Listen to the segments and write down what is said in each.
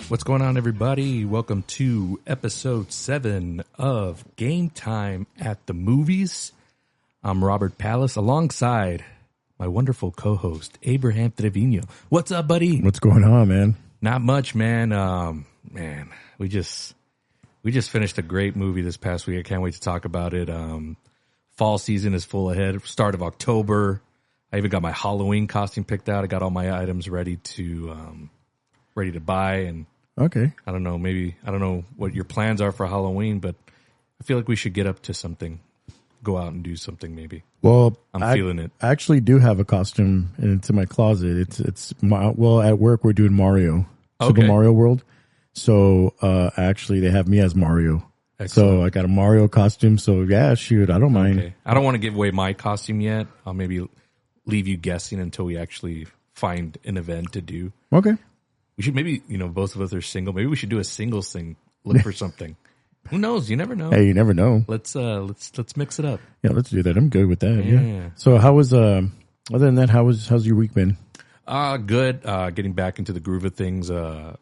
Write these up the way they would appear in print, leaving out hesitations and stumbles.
What's going on, everybody? Welcome to episode 7 of Game Time at the Movies. I'm Robert Pallas, alongside my wonderful co-host, Abraham Trevino. What's up, buddy? What's going on, man? Not much, man. We just finished a great movie this past week. I can't wait to talk about it. Fall season is full ahead. Start of October. I even got my Halloween costume picked out. I got all my items ready to buy. And okay, I don't know what your plans are for Halloween, but I feel like we should get up to something. Go out and do something, maybe. Well, I'm feeling it. I actually do have a costume, and it's in my closet. Well, at work we're doing Mario, Super Mario World. So actually, they have me as Mario. Excellent. So I got a Mario costume. So yeah, shoot, I don't mind. Okay. I don't want to give away my costume yet. I'll maybe leave you guessing until we actually find an event to do. Okay. We should maybe, both of us are single. Maybe we should do a singles thing. Look for something. Who knows? You never know. Hey, you never know. Let's mix it up. Yeah, let's do that. I'm good with that. Yeah. So how was other than that, how's your week been? Good. Getting back into the groove of things. I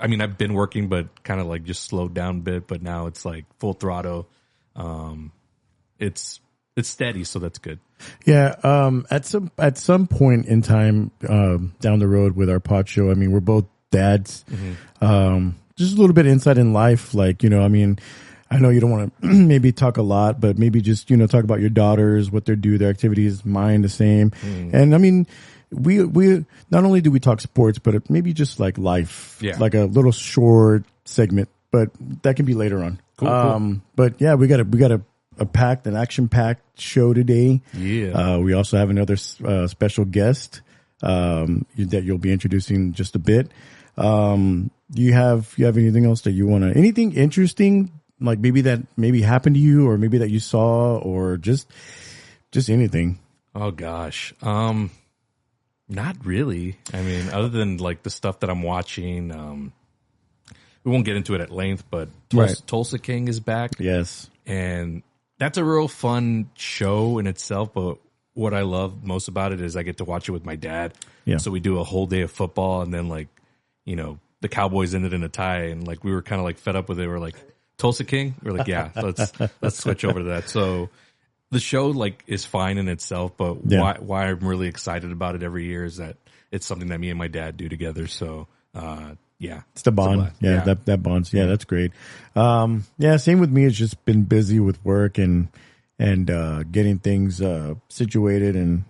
mean, I've been working, but kind of like just slowed down a bit. But now it's like full throttle. It's steady, so that's good. Yeah. At some point in time, down the road with our pod show, I mean, we're both dads. Mm-hmm. Just a little bit insight in life. Like, I mean, I know you don't want to maybe talk a lot, but maybe just, talk about your daughters, what they do, their activities, mine the same. Mm. And I mean, we not only do we talk sports, but maybe just like life, like a little short segment, but that can be later on. Cool. But yeah, we got an action-packed show today. Yeah. We also have another special guest that you'll be introducing in just a bit. Do you have anything else that you want to, anything interesting, like maybe happened to you, or maybe that you saw, or just anything? Oh gosh. Not really. I mean, other than like the stuff that I'm watching, we won't get into it at length, but Tulsa King is back. Yes. And that's a real fun show in itself, but what I love most about it is I get to watch it with my dad. Yeah. So we do a whole day of football, and then like, the Cowboys ended in a tie, and like we were kind of like fed up with it. We're like, Tulsa King? We're like, yeah, let's switch over to that. So the show like is fine in itself, but why I'm really excited about it every year is that it's something that me and my dad do together. So it's the bond. That bonds. Yeah, that's great. Same with me. It's just been busy with work and getting things situated and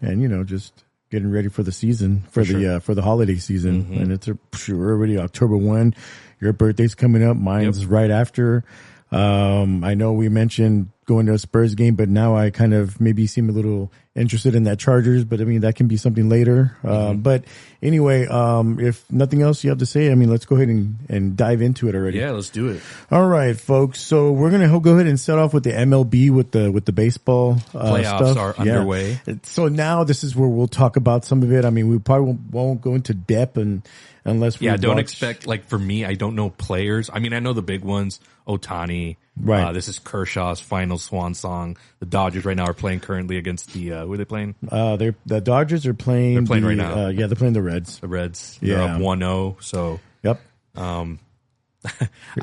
just getting ready for the season, for the holiday season. Mm-hmm. And we're already October 1. Your birthday's coming up. Mine's right after. I know we mentioned going to a Spurs game, but now I kind of maybe seem a little interested in that Chargers, but I mean, that can be something later. But anyway, if nothing else you have to say, I mean, let's go ahead and dive into it already. Yeah, let's do it. All right, folks. So we're going to go ahead and start off with the MLB, with the baseball playoffs stuff. Are underway. So now this is where we'll talk about some of it. I mean, we probably won't go into depth unless we don't expect, like for me, I don't know players. I mean, I know the big ones, Ohtani. Right. This is Kershaw's final swan song. The Dodgers right now are playing currently against the, who are they playing? The Dodgers are playing. They're playing right now. They're playing the Reds. The Reds. They're up 1-0. So. Yep. I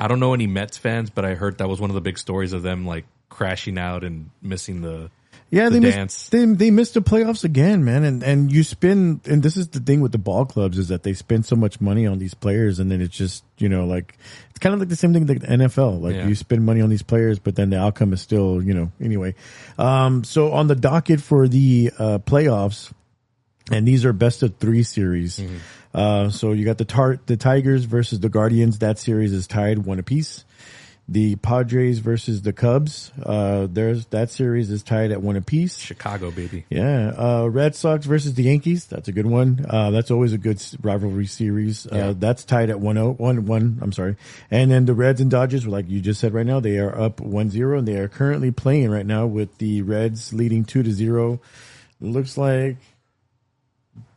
don't know any Mets fans, but I heard that was one of the big stories of them like crashing out and missing the dance. They missed the playoffs again, man. And this is the thing with the ball clubs, is that they spend so much money on these players, and then it's just, like, it's kind of like the same thing like the NFL. Like you spend money on these players, but then the outcome is still, anyway. So on the docket for the playoffs, and these are best of 3 series. Mm-hmm. So you got the Tigers versus the Guardians. That series is tied 1 apiece. The Padres versus the Cubs. That series is tied at 1 apiece. Chicago, baby. Yeah. Red Sox versus the Yankees. That's a good one. That's always a good rivalry series. That's tied at 1-1. I'm sorry. And then the Reds and Dodgers, like you just said right now, they are up 1-0, and they are currently playing right now with the Reds leading 2-0. Looks like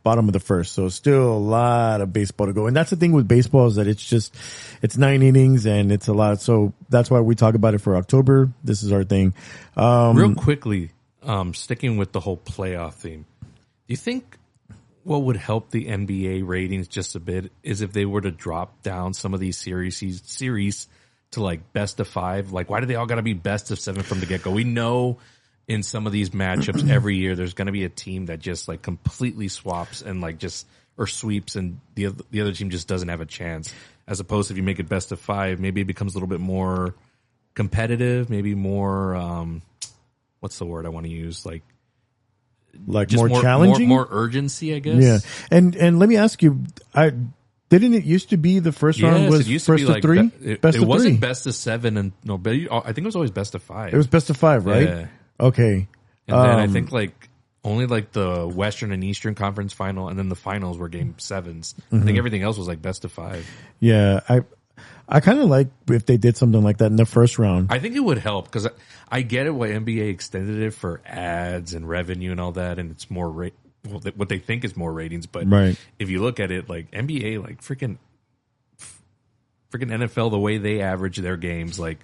bottom of the first. So still a lot of baseball to go. And that's the thing with baseball, is that it's 9 innings and it's a lot. So that's why we talk about it for October. This is our thing. Real quickly, sticking with the whole playoff theme, do you think what would help the NBA ratings just a bit is if they were to drop down some of these series to like best of 5. Like, why do they all got to be best of 7 from the get go? We know in some of these matchups every year there's going to be a team that just like completely swaps and like just or sweeps, and the other team just doesn't have a chance. As opposed to if you make it best of 5, maybe it becomes a little bit more competitive, maybe more what's the word I want to use, like more challenging, more urgency, I guess. Yeah, and let me ask you, didn't it used to be the first round was first of 3? It wasn't best of 7, and no, but I think it was always best of 5. It was best of 5, right? Yeah. Okay, and then I think like only like the Western and Eastern Conference final, and then the finals were game 7s. I think everything else was like best of 5. Yeah, I kind of like if they did something like that in the first round. I think it would help because I get it why NBA extended it for ads and revenue and all that, and it's more what they think is more ratings. But if you look at it, like NBA, like freaking NFL, the way they average their games, like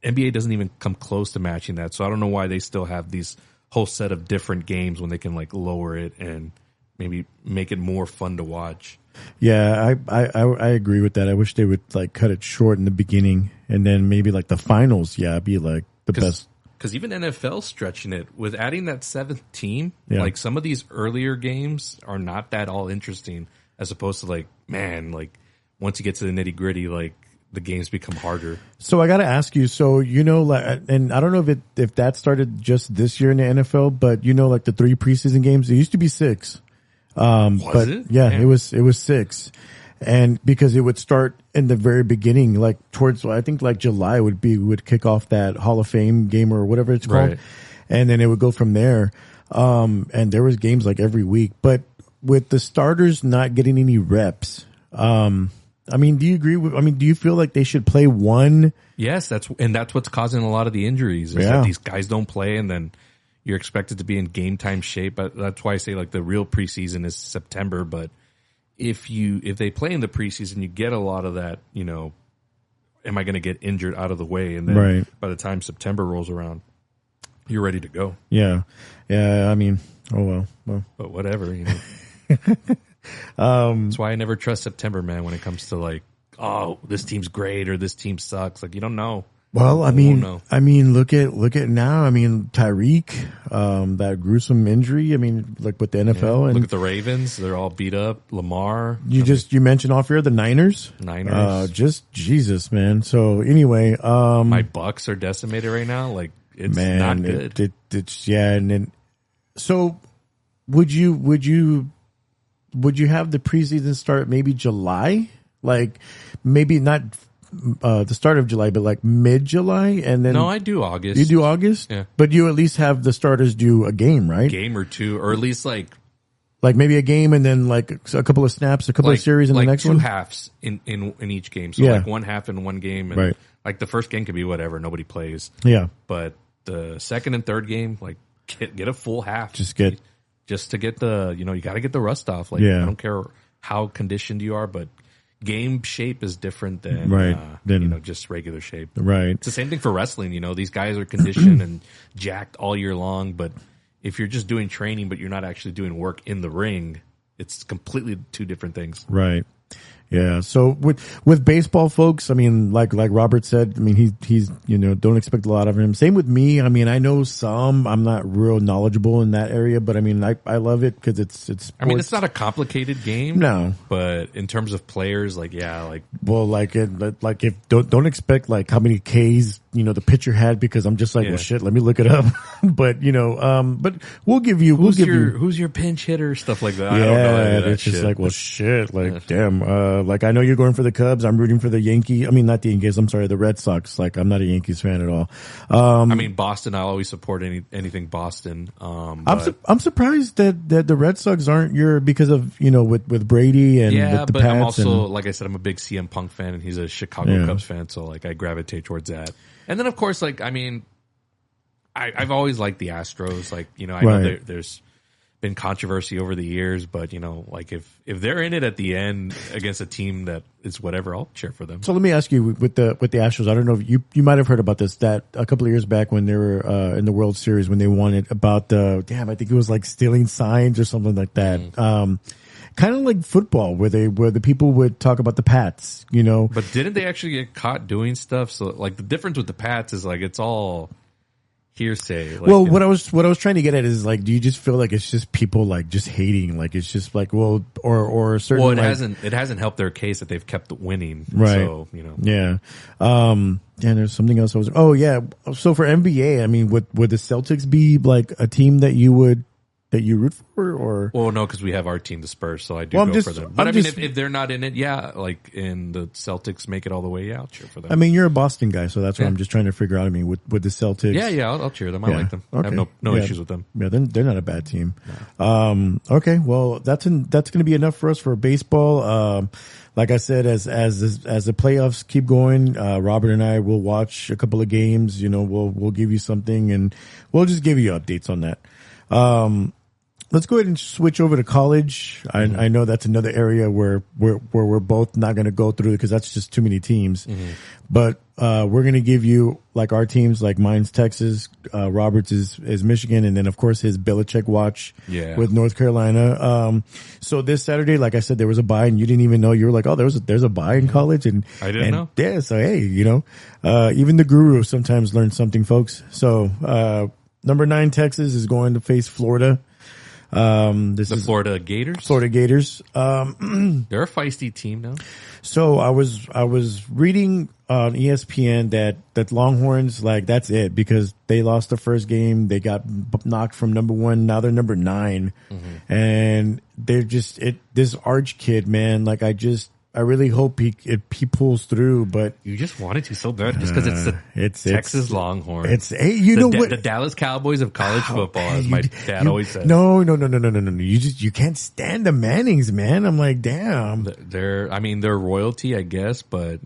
NBA doesn't even come close to matching that. So I don't know why they still have these whole set of different games when they can like lower it and maybe make it more fun to watch. Yeah, I agree with that. I wish they would like cut it short in the beginning, and then maybe like the finals, be like the best. Because even NFL's stretching it with adding that 7th team. Like some of these earlier games are not that all interesting, as opposed to like, man, like once you get to the nitty gritty, like the games become harder. So I got to ask you, so like, and I don't know if that started just this year in the NFL, but like the 3 preseason games, it used to be 6. Was it? Yeah, it was 6. And because it would start in the very beginning, like towards, I think like July would kick off that Hall of Fame game or whatever it's called. Right. And then it would go from there. And there was games like every week, but with the starters not getting any reps, I mean, do you agree with, do you feel like they should play one? Yes, that's what's causing a lot of the injuries is that these guys don't play, and then you're expected to be in game time shape. But that's why I say like the real preseason is September. But if they play in the preseason, you get a lot of that, am I going to get injured out of the way? And then by the time September rolls around, you're ready to go. Yeah. Yeah. I mean, oh well. But whatever, That's why I never trust September, man, when it comes to like, oh, this team's great or this team sucks. Like, you don't know. Well, I mean, look at now. I mean, Tyreek, that gruesome injury. I mean, like with the NFL, and look at the Ravens; they're all beat up. Lamar. You mentioned off air the Niners. Just Jesus, man. So anyway, my Bucks are decimated right now. Like it's not good. And then so would you have the preseason start maybe July? Like maybe not. The start of July, but like mid-July, and then no, I do August. You do August, but you at least have the starters do a game, right? Game or two, or at least like maybe a game, and then like a couple of snaps, a couple of series in the next one. Two halves in each game, so like one half in one game, and like the first game could be whatever, nobody plays. Yeah, but the second and third game, like get a full half, just to get the you got to get the rust off. Like I don't care how conditioned you are, but game shape is different than just regular shape. Right. It's the same thing for wrestling. These guys are conditioned and jacked all year long, but if you're just doing training but you're not actually doing work in the ring, it's completely two different things. Right. Yeah. So with baseball, folks, I mean, like Robert said, I mean, he's don't expect a lot of him. Same with me. I mean, I know some. I'm not real knowledgeable in that area, but I mean, I love it because it's. Sports. I mean, it's not a complicated game. No, but in terms of players, don't expect like how many Ks the pitcher had, because I'm just like, well, shit, let me look it up. But but we'll give you who's your pinch hitter, stuff like that. Yeah, I don't know that it's just like, well, shit, like damn. Like I know you're going for the Cubs. I'm rooting for the Yankees. I mean, not the Yankees. I'm sorry, the Red Sox. Like I'm not a Yankees fan at all. I mean, Boston. I always support anything Boston. I'm surprised that the Red Sox aren't because of with Brady and with the but Pats. I'm also like I said, I'm a big CM Punk fan, and he's a Chicago Cubs fan, so like I gravitate towards that. And then of course, like I mean, I've always liked the Astros. Like I know there's been controversy over the years, but like if they're in it at the end against a team that is whatever, I'll cheer for them. So let me ask you with the Astros. I don't know if you might have heard about this, that a couple of years back when they were in the World Series, when they won it, about I think it was like stealing signs or something like that. Kind of like football, where the people would talk about the Pats, But didn't they actually get caught doing stuff? So like the difference with the Pats is like it's all hearsay. Like, well, what I was trying to get at is, like, do you just feel like it's just people like just hating, like it's just like, well, or certain. Well, it hasn't helped their case that they've kept winning, right? So yeah. And there's something else So for NBA, I mean, would the Celtics be like a team that you root for, or? Well, no, because we have our team, the Spurs, so I do go for them. But if they're not in it, like in the Celtics make it all the way, I'll cheer for them. I mean, you're a Boston guy, so that's what I'm just trying to figure out. I mean, with the Celtics, I'll cheer them. I like them. Okay. I have no issues with them. Yeah, they're not a bad team. No. Okay, well, that's going to be enough for us for baseball. Like I said, as the playoffs keep going, Robert and I will watch a couple of games. We'll give you something, and we'll just give you updates on that. Let's go ahead and switch over to college. I know that's another area where we're both not going to go through, because that's just too many teams. But we're going to give you like our teams, like mine's Texas, Robert's is Michigan, and then of course his Belichick watch with North Carolina. So this Saturday, like I said, there was a bye, and you didn't even know. You were like, oh, there's a bye in college, and I didn't know. Yeah, so hey, even the guru sometimes learns something, folks. So number 9 Texas is going to face Florida. Florida Gators. Florida Gators. They're a feisty team now. So I was reading on ESPN that Longhorns, like, that's it, because they lost the first game. They got knocked from number 1. Now they're number 9, and they're just this Arch kid, man. Like, I really hope he pulls through, but you just wanted to so bad, just because it's Texas Longhorns. It's what the Dallas Cowboys of college football, as my dad always says. No. You can't stand the Mannings, man. I'm like, damn. They're royalty, I guess, but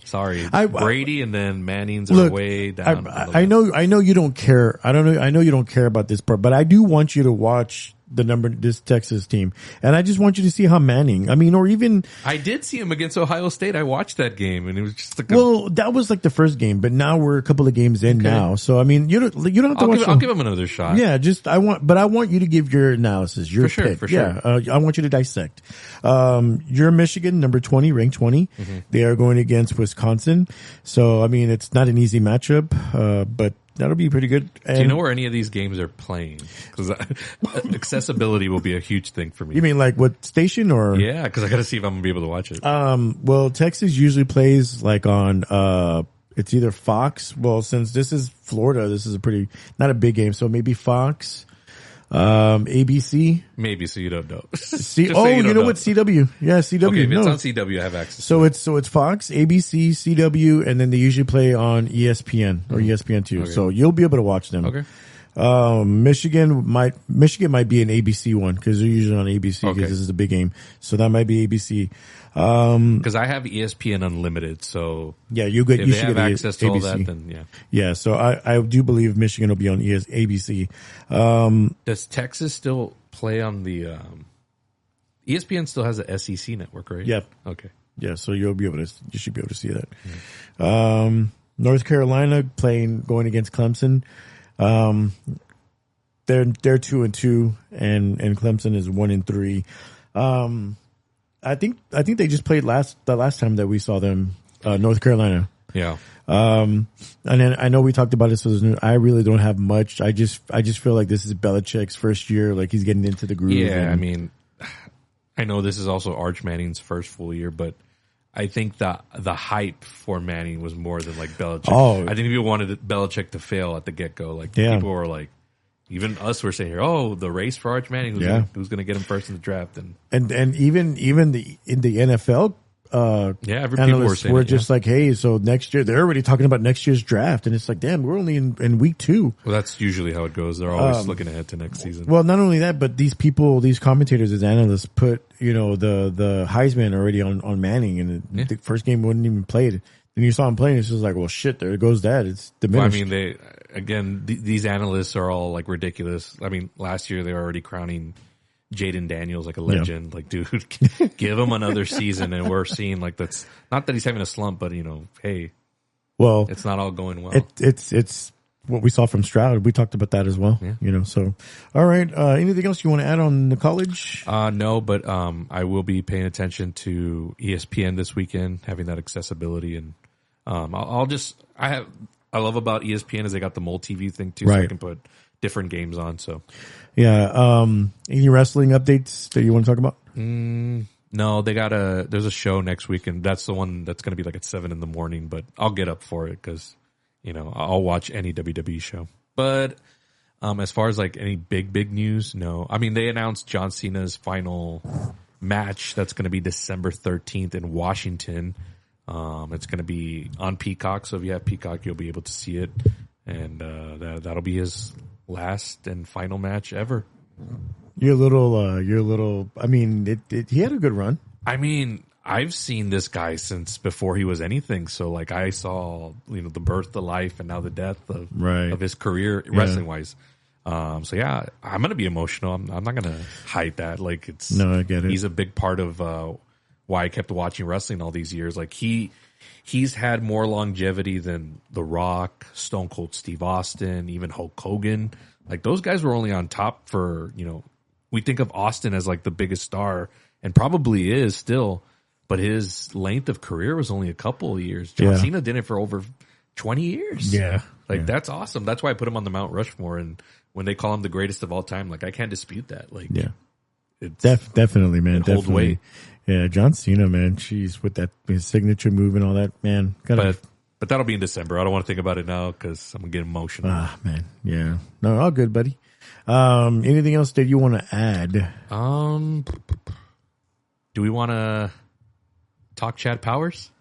sorry, Brady and then Mannings are way down. I know you don't care. I know you don't care about this part, but I do want you to watch this Texas team, and I just want you to see how Manning, or even I did see him against Ohio State. I watched that game, and it was just like that was like the first game, but now we're a couple of games in now. So you don't have to watch. I'll give him another shot. Yeah, I want you to give your analysis, your pick. For sure. Yeah, I want you to dissect. You're Michigan, number 20, ranked 20. They are going against Wisconsin, so it's not an easy matchup, but that'll be pretty good. Do you know where any of these games are playing? Because accessibility will be a huge thing for me. You mean like what station, or? Yeah, because I got to see if I'm gonna be able to watch it. Well, Texas usually plays like on it's either Fox. Well, since this is Florida, this is not a big game, so maybe Fox. ABC. Maybe, so you don't know. You know what? CW. Yeah, CW. Okay, if it's on CW, I have access. So it's Fox, ABC, CW, and then they usually play on ESPN or ESPN2. Okay. So you'll be able to watch them. Okay. Michigan might be an ABC one, because they're usually on ABC, because this is a big game. So that might be ABC. Because I have ESPN Unlimited, so yeah, if you they should have get access to ABC. all that, then yeah. So I do believe Michigan will be on ABC. Does Texas still play on the ESPN? Still has the SEC network, right? Yep. Okay. Yeah, so you should be able to see that. North Carolina going against Clemson. They're 2-2, and Clemson is 1-3. I think they just played the last time that we saw them, North Carolina. Yeah. And then I know we talked about it, so I really don't have much. I just feel like this is Belichick's first year, like he's getting into the groove. Yeah, I know this is also Arch Manning's first full year, but I think the hype for Manning was more than like Belichick. Oh. I think people wanted Belichick to fail at the get-go. Like people were like, even us were saying here, the race for Arch Manning, who's going to get him first in the draft, and even in the NFL, analysts were just like, hey, so next year they're already talking about next year's draft, and it's like, damn, we're only in week 2. Well, that's usually how it goes. They're always looking ahead to next season. Well, not only that, but these commentators, as analysts, put the Heisman already on Manning, and the first game wasn't even played. And you saw him playing, it's just like, well, shit, there goes that. It's diminished. Well, I mean, these analysts are all like ridiculous. I mean, last year they were already crowning Jaden Daniels like a legend. Like, dude, give him another season, and we're seeing like that's not that he's having a slump, but hey, well, it's not all going well. It's what we saw from Stroud. We talked about that as well. Yeah. So all right. Anything else you want to add on the college? No, but I will be paying attention to ESPN this weekend, having that accessibility, and I love about ESPN is they got the multi-view thing too, so I can put different games on. So yeah. Any wrestling updates that you want to talk about? No, there's a show next week, and that's the one that's going to be like at 7 a.m. But I'll get up for it because I'll watch any WWE show. But as far as like any big news, no. I mean, they announced John Cena's final match. That's going to be December 13th in Washington. It's going to be on Peacock, so if you have Peacock, you'll be able to see it, and that'll be his last and final match ever. You're a little. I mean, he had a good run. I mean, I've seen this guy since before he was anything. So, like, I saw the birth, the life, and now the death of his career wrestling wise. So yeah, I'm gonna be emotional. I'm not gonna hide that. Like, I get it. He's a big part of why I kept watching wrestling all these years. Like he's had more longevity than The Rock, Stone Cold Steve Austin, even Hulk Hogan. Like, those guys were only on top for, we think of Austin as like the biggest star, and probably is still, but his length of career was only a couple of years. John Cena did it for over 20 years. Yeah. That's awesome. That's why I put him on the Mount Rushmore. And when they call him the greatest of all time, like, I can't dispute that. Like, it's definitely, man. It holds weight. Yeah, John Cena, man. Jeez, with his signature move and all that, man. But that'll be in December. I don't want to think about it now because I'm going to get emotional. Man. Yeah. No, all good, buddy. Anything else that you want to add? Do we want to talk Chad Powers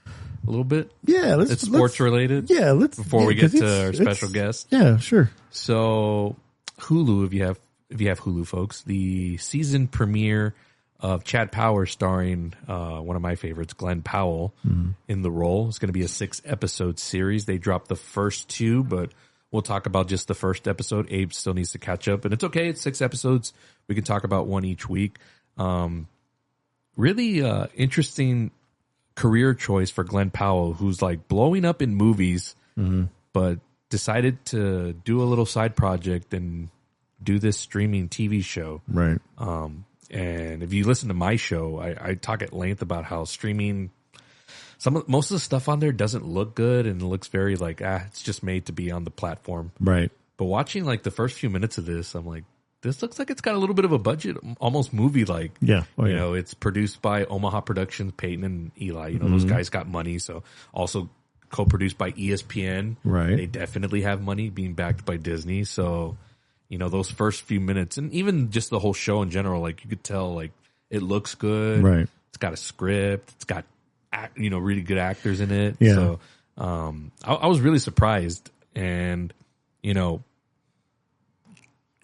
a little bit? Yeah, it's sports related. Yeah, before we get to our special guest. Yeah, sure. So Hulu, if you have Hulu, folks, the season premiere of Chad Powers starring one of my favorites, Glen Powell, in the role. It's going to be a 6-episode series. They dropped the first 2, but we'll talk about just the first episode. Abe still needs to catch up, and it's okay. It's 6 episodes. We can talk about one each week. Really interesting career choice for Glen Powell, who's like blowing up in movies, but decided to do a little side project and do this streaming TV show. Right. And if you listen to my show, I talk at length about how streaming, most of the stuff on there doesn't look good and it looks very like, it's just made to be on the platform. Right. But watching like the first few minutes of this, I'm like, this looks like it's got a little bit of a budget, almost movie-like. Yeah. It's produced by Omaha Productions, Peyton and Eli. Those guys got money. So also co-produced by ESPN. Right. They definitely have money, being backed by Disney. So, those first few minutes, and even just the whole show in general, like, you could tell, like, it looks good. Right. It's got a script. It's got, really good actors in it. Yeah. So, I was really surprised, and,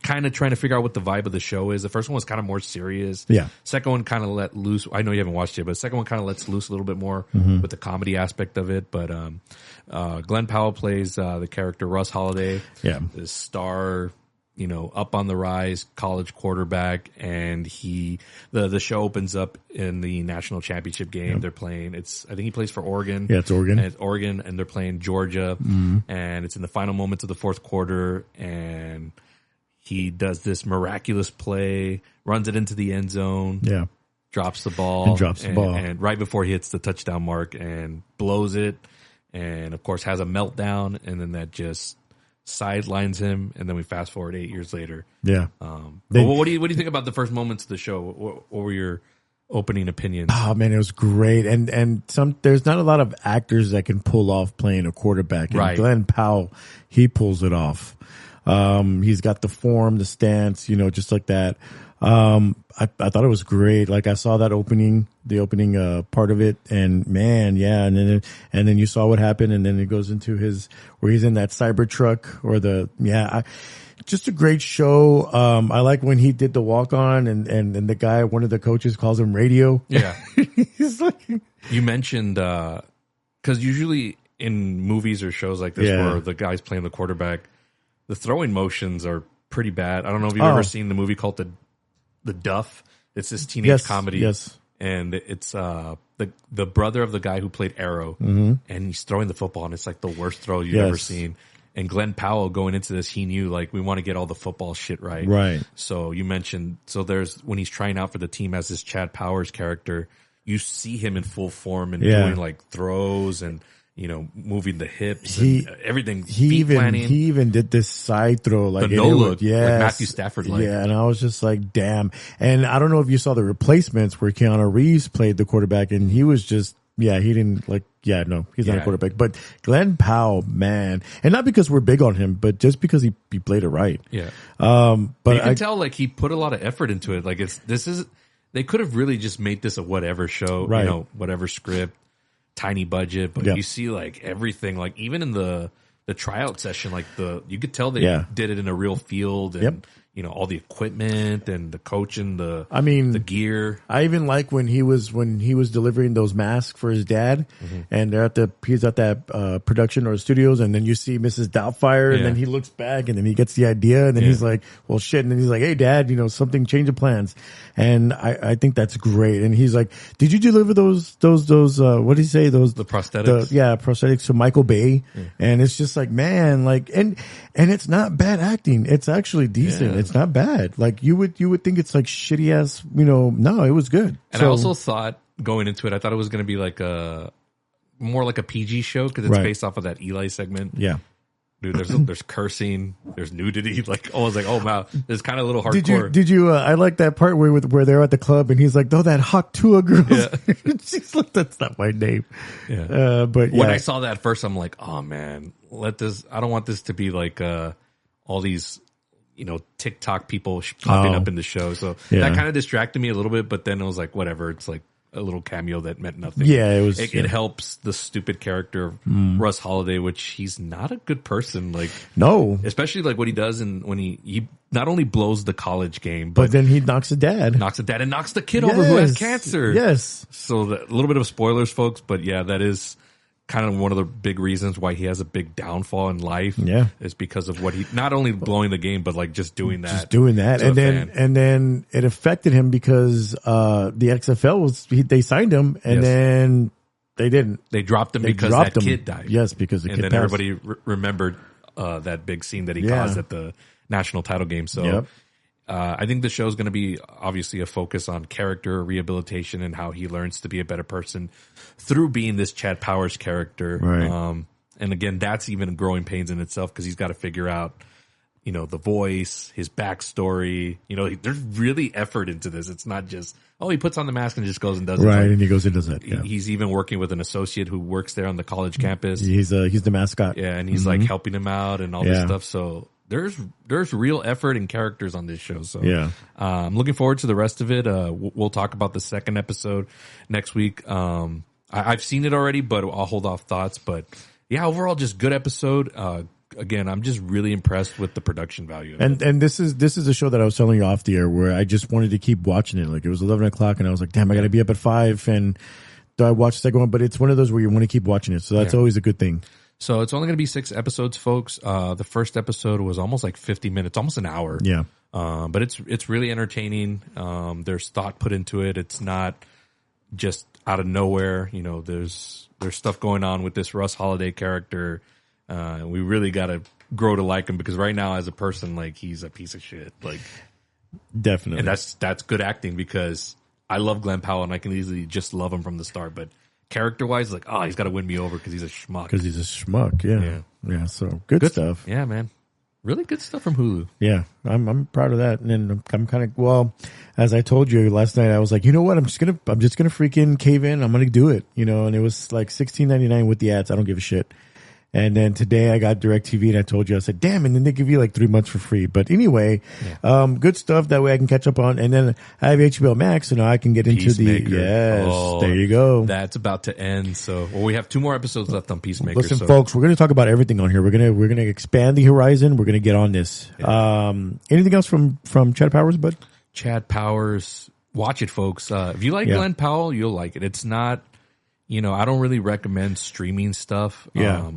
kind of trying to figure out what the vibe of the show is. The first one was kind of more serious. Yeah. Second one kind of let loose. I know you haven't watched it, but the second one kind of lets loose a little bit more with the comedy aspect of it. But Glen Powell plays the character Russ Holiday. Yeah. This star, up on the rise college quarterback, and the show opens up in the national championship game. Yep. They're playing. I think he plays for Oregon. Yeah, it's Oregon. And it's Oregon, and they're playing Georgia, and it's in the final moments of the fourth quarter, and he does this miraculous play, runs it into the end zone. Yeah. Drops the ball. And right before he hits the touchdown mark and blows it. And, of course, has a meltdown. And then that just sidelines him. And then we fast forward 8 years later. Yeah. What do you think about the first moments of the show? What were your opening opinions? Oh, man, it was great. And there's not a lot of actors that can pull off playing a quarterback. And right. Glen Powell, he pulls it off. He's got the form, the stance, just like that. I thought it was great. Like, I saw that the opening part of it, and man, yeah. And then you saw what happened, and then it goes into where he's in that Cybertruck just a great show. I like when he did the walk on and the guy, one of the coaches calls him Radio. Yeah. He's like, you mentioned, because usually in movies or shows like this where the guy's playing the quarterback, the throwing motions are pretty bad. I don't know if you've ever seen the movie called The Duff. It's this teenage comedy. Yes. And it's the brother of the guy who played Arrow, and he's throwing the football, and it's like the worst throw you've ever seen. And Glen Powell going into this, he knew like we want to get all the football shit right. Right. So you mentioned there's when he's trying out for the team as this Chad Powers character, you see him in full form and doing like throws and moving the hips and everything. He even did this side throw like the no look, like Matthew Stafford. Yeah, and I was just like, damn. And I don't know if you saw the replacements where Keanu Reeves played the quarterback, and he was just. Yeah, he didn't he's not a quarterback. But Glen Powell, man, and not because we're big on him, but just because he played it right. Yeah. But you can tell like he put a lot of effort into it. Like they could have really just made this a whatever show, right. Whatever script, tiny budget, but you see like everything, like even in the tryout session, like you could tell they did it in a real field and all the equipment and the coaching, the gear. I even like when he was delivering those masks for his dad, and he's at that production or studios, and then you see Mrs. Doubtfire, and then he looks back, and then he gets the idea, and then he's like, well, shit, and then he's like, hey, Dad, something change of plans, and I think that's great. And he's like, did you deliver those what did he say, the prosthetics? Prosthetics to Michael Bay, and it's just like, man, like, and it's not bad acting, it's actually decent. It's not bad. Like you would think it's like shitty ass, no, it was good. And I also thought going into it, I thought it was going to be like more like a PG show because it's based off of that Eli segment. Yeah. Dude, there's cursing, there's nudity. Like, I was like, oh wow, it's kind of a little hardcore. Did you? I like that part where they're at the club and he's like, "Oh, that Hawk Tua girl." Yeah. She's like, "That's not my name." Yeah. But when I saw that first, I'm like, oh man, I don't want this to be like all these. TikTok people popping up in the show. So that kind of distracted me a little bit, but then it was like, whatever. It's like a little cameo that meant nothing. Yeah, it was. It helps the stupid character of Russ Holiday, which he's not a good person. Like, no, especially like what he does when he not only blows the college game, but then he knocks the dad, and knocks the kid over who has cancer. Yes. So a little bit of spoilers, folks, but yeah, that is kind of one of the big reasons why he has a big downfall in life. Yeah. Is because of what he, not only blowing the game, but like just doing that. And then it affected him because, the XFL they signed him and then they didn't. They dropped him because that kid died. Yes, because the kid then passed. Everybody remembered, that big scene that he caused at the national title game. So, I think the show is going to be obviously a focus on character rehabilitation and how he learns to be a better person through being this Chad Powers character. Right. And again, that's even growing pains in itself because he's got to figure out, the voice, his backstory. There's really effort into this. It's not just, he puts on the mask and just goes and does it. Right, and he goes and does it. Yeah. He's even working with an associate who works there on the college campus. He's the mascot. Yeah, and he's like helping him out and all this stuff. So there's real effort and characters on this show. So I'm looking forward to the rest of it. We'll talk about the second episode next week. I've seen it already, but I'll hold off thoughts. But yeah, overall, just good episode. Again, I'm just really impressed with the production value of it. And this is a show that I was telling you off the air where I just wanted to keep watching it. Like it was 11 o'clock and I was like, damn, I got to be up at 5. And I watched the second one, but it's one of those where you want to keep watching it. So that's always a good thing. So it's only going to be 6 episodes, folks. The first episode was almost like 50 minutes, almost an hour. Yeah. But it's really entertaining. There's thought put into it. It's not just out of nowhere. There's stuff going on with this Russ Holiday character. We really got to grow to like him because right now as a person, like he's a piece of shit. Like definitely. And that's good acting because I love Glen Powell and I can easily just love him from the start. But character-wise, like, he's got to win me over because he's a schmuck. Yeah. So good stuff. Yeah, man. Really good stuff from Hulu. Yeah, I'm proud of that. And I'm kind of, as I told you last night, I was like, you know what? I'm just gonna freaking cave in. I'm gonna do it. And it was like $16.99 with the ads. I don't give a shit. And then today I got DirecTV and I told you, I said, damn, and then they give you like 3 months for free. But anyway, good stuff. That way I can catch up on. And then I have HBO Max, so now I can get into there you go. That's about to end. So, we have 2 more episodes left on Peacemaker. Listen, folks, we're going to talk about everything on here. We're going to expand the horizon. We're going to get on this. Yeah. Anything else from Chad Powers, bud? Chad Powers. Watch it, folks. If you like Glen Powell, you'll like it. It's not, I don't really recommend streaming stuff. Yeah.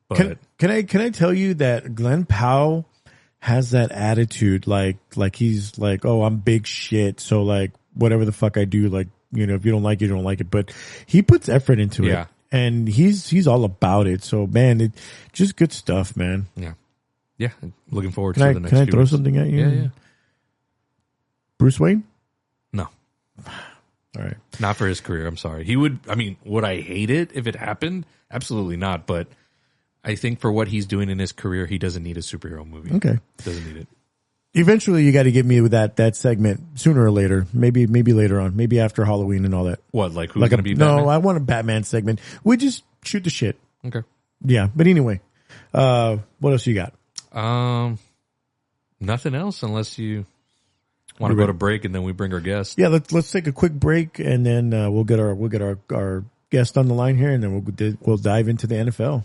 But can I tell you that Glen Powell has that attitude, like he's like, oh, I'm big shit, so like whatever the fuck I do, like, if you don't like it, you don't like it. But he puts effort into it, and he's all about it. So man, just good stuff, man. Yeah. Looking forward to the next. Can I throw something at you? Yeah. Bruce Wayne? No. All right. Not for his career. I'm sorry. He would. I mean, would I hate it if it happened? Absolutely not. But I think for what he's doing in his career, he doesn't need a superhero movie. Okay. Doesn't need it. Eventually, you got to get me with that segment sooner or later. Maybe later on. Maybe after Halloween and all that. What? Like who's going to be Batman? No, I want a Batman segment. We just shoot the shit. Okay. Yeah. But anyway, what else you got? Nothing else unless you want to go to break and then we bring our guest. Yeah. Let's take a quick break and then we'll get our guest on the line here and then we'll dive into the NFL.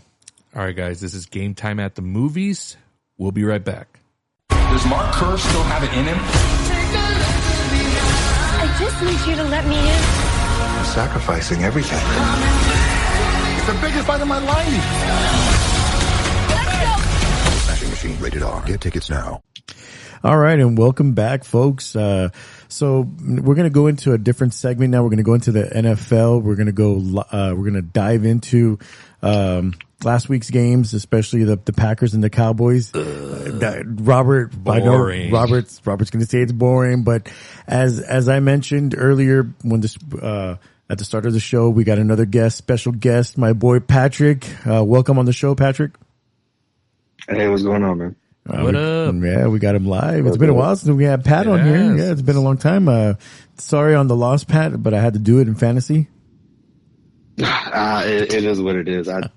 All right, guys. This is Game Time at the Movies. We'll be right back. Does Mark Kerr still have it in him? I just need you to let me in. You're sacrificing everything. It's the biggest fight of my life. Let's go. Smashing Machine, rated R. Get tickets now. All right, and welcome back, folks. So we're going to go into a different segment now. We're going to go into the NFL. We're going to dive into last week's games, especially the Packers and the Cowboys. Robert, boring. I know Robert's going to say it's boring, but as I mentioned earlier, when this at the start of the show, we got another special guest, my boy Patrick. Welcome on the show, Patrick. Hey, what's going on, man? What up? Yeah, we got him live. It's been a while since we had Pat on here. Yeah, it's been a long time. Sorry on the loss, Pat, but I had to do it in fantasy. It is what it is. I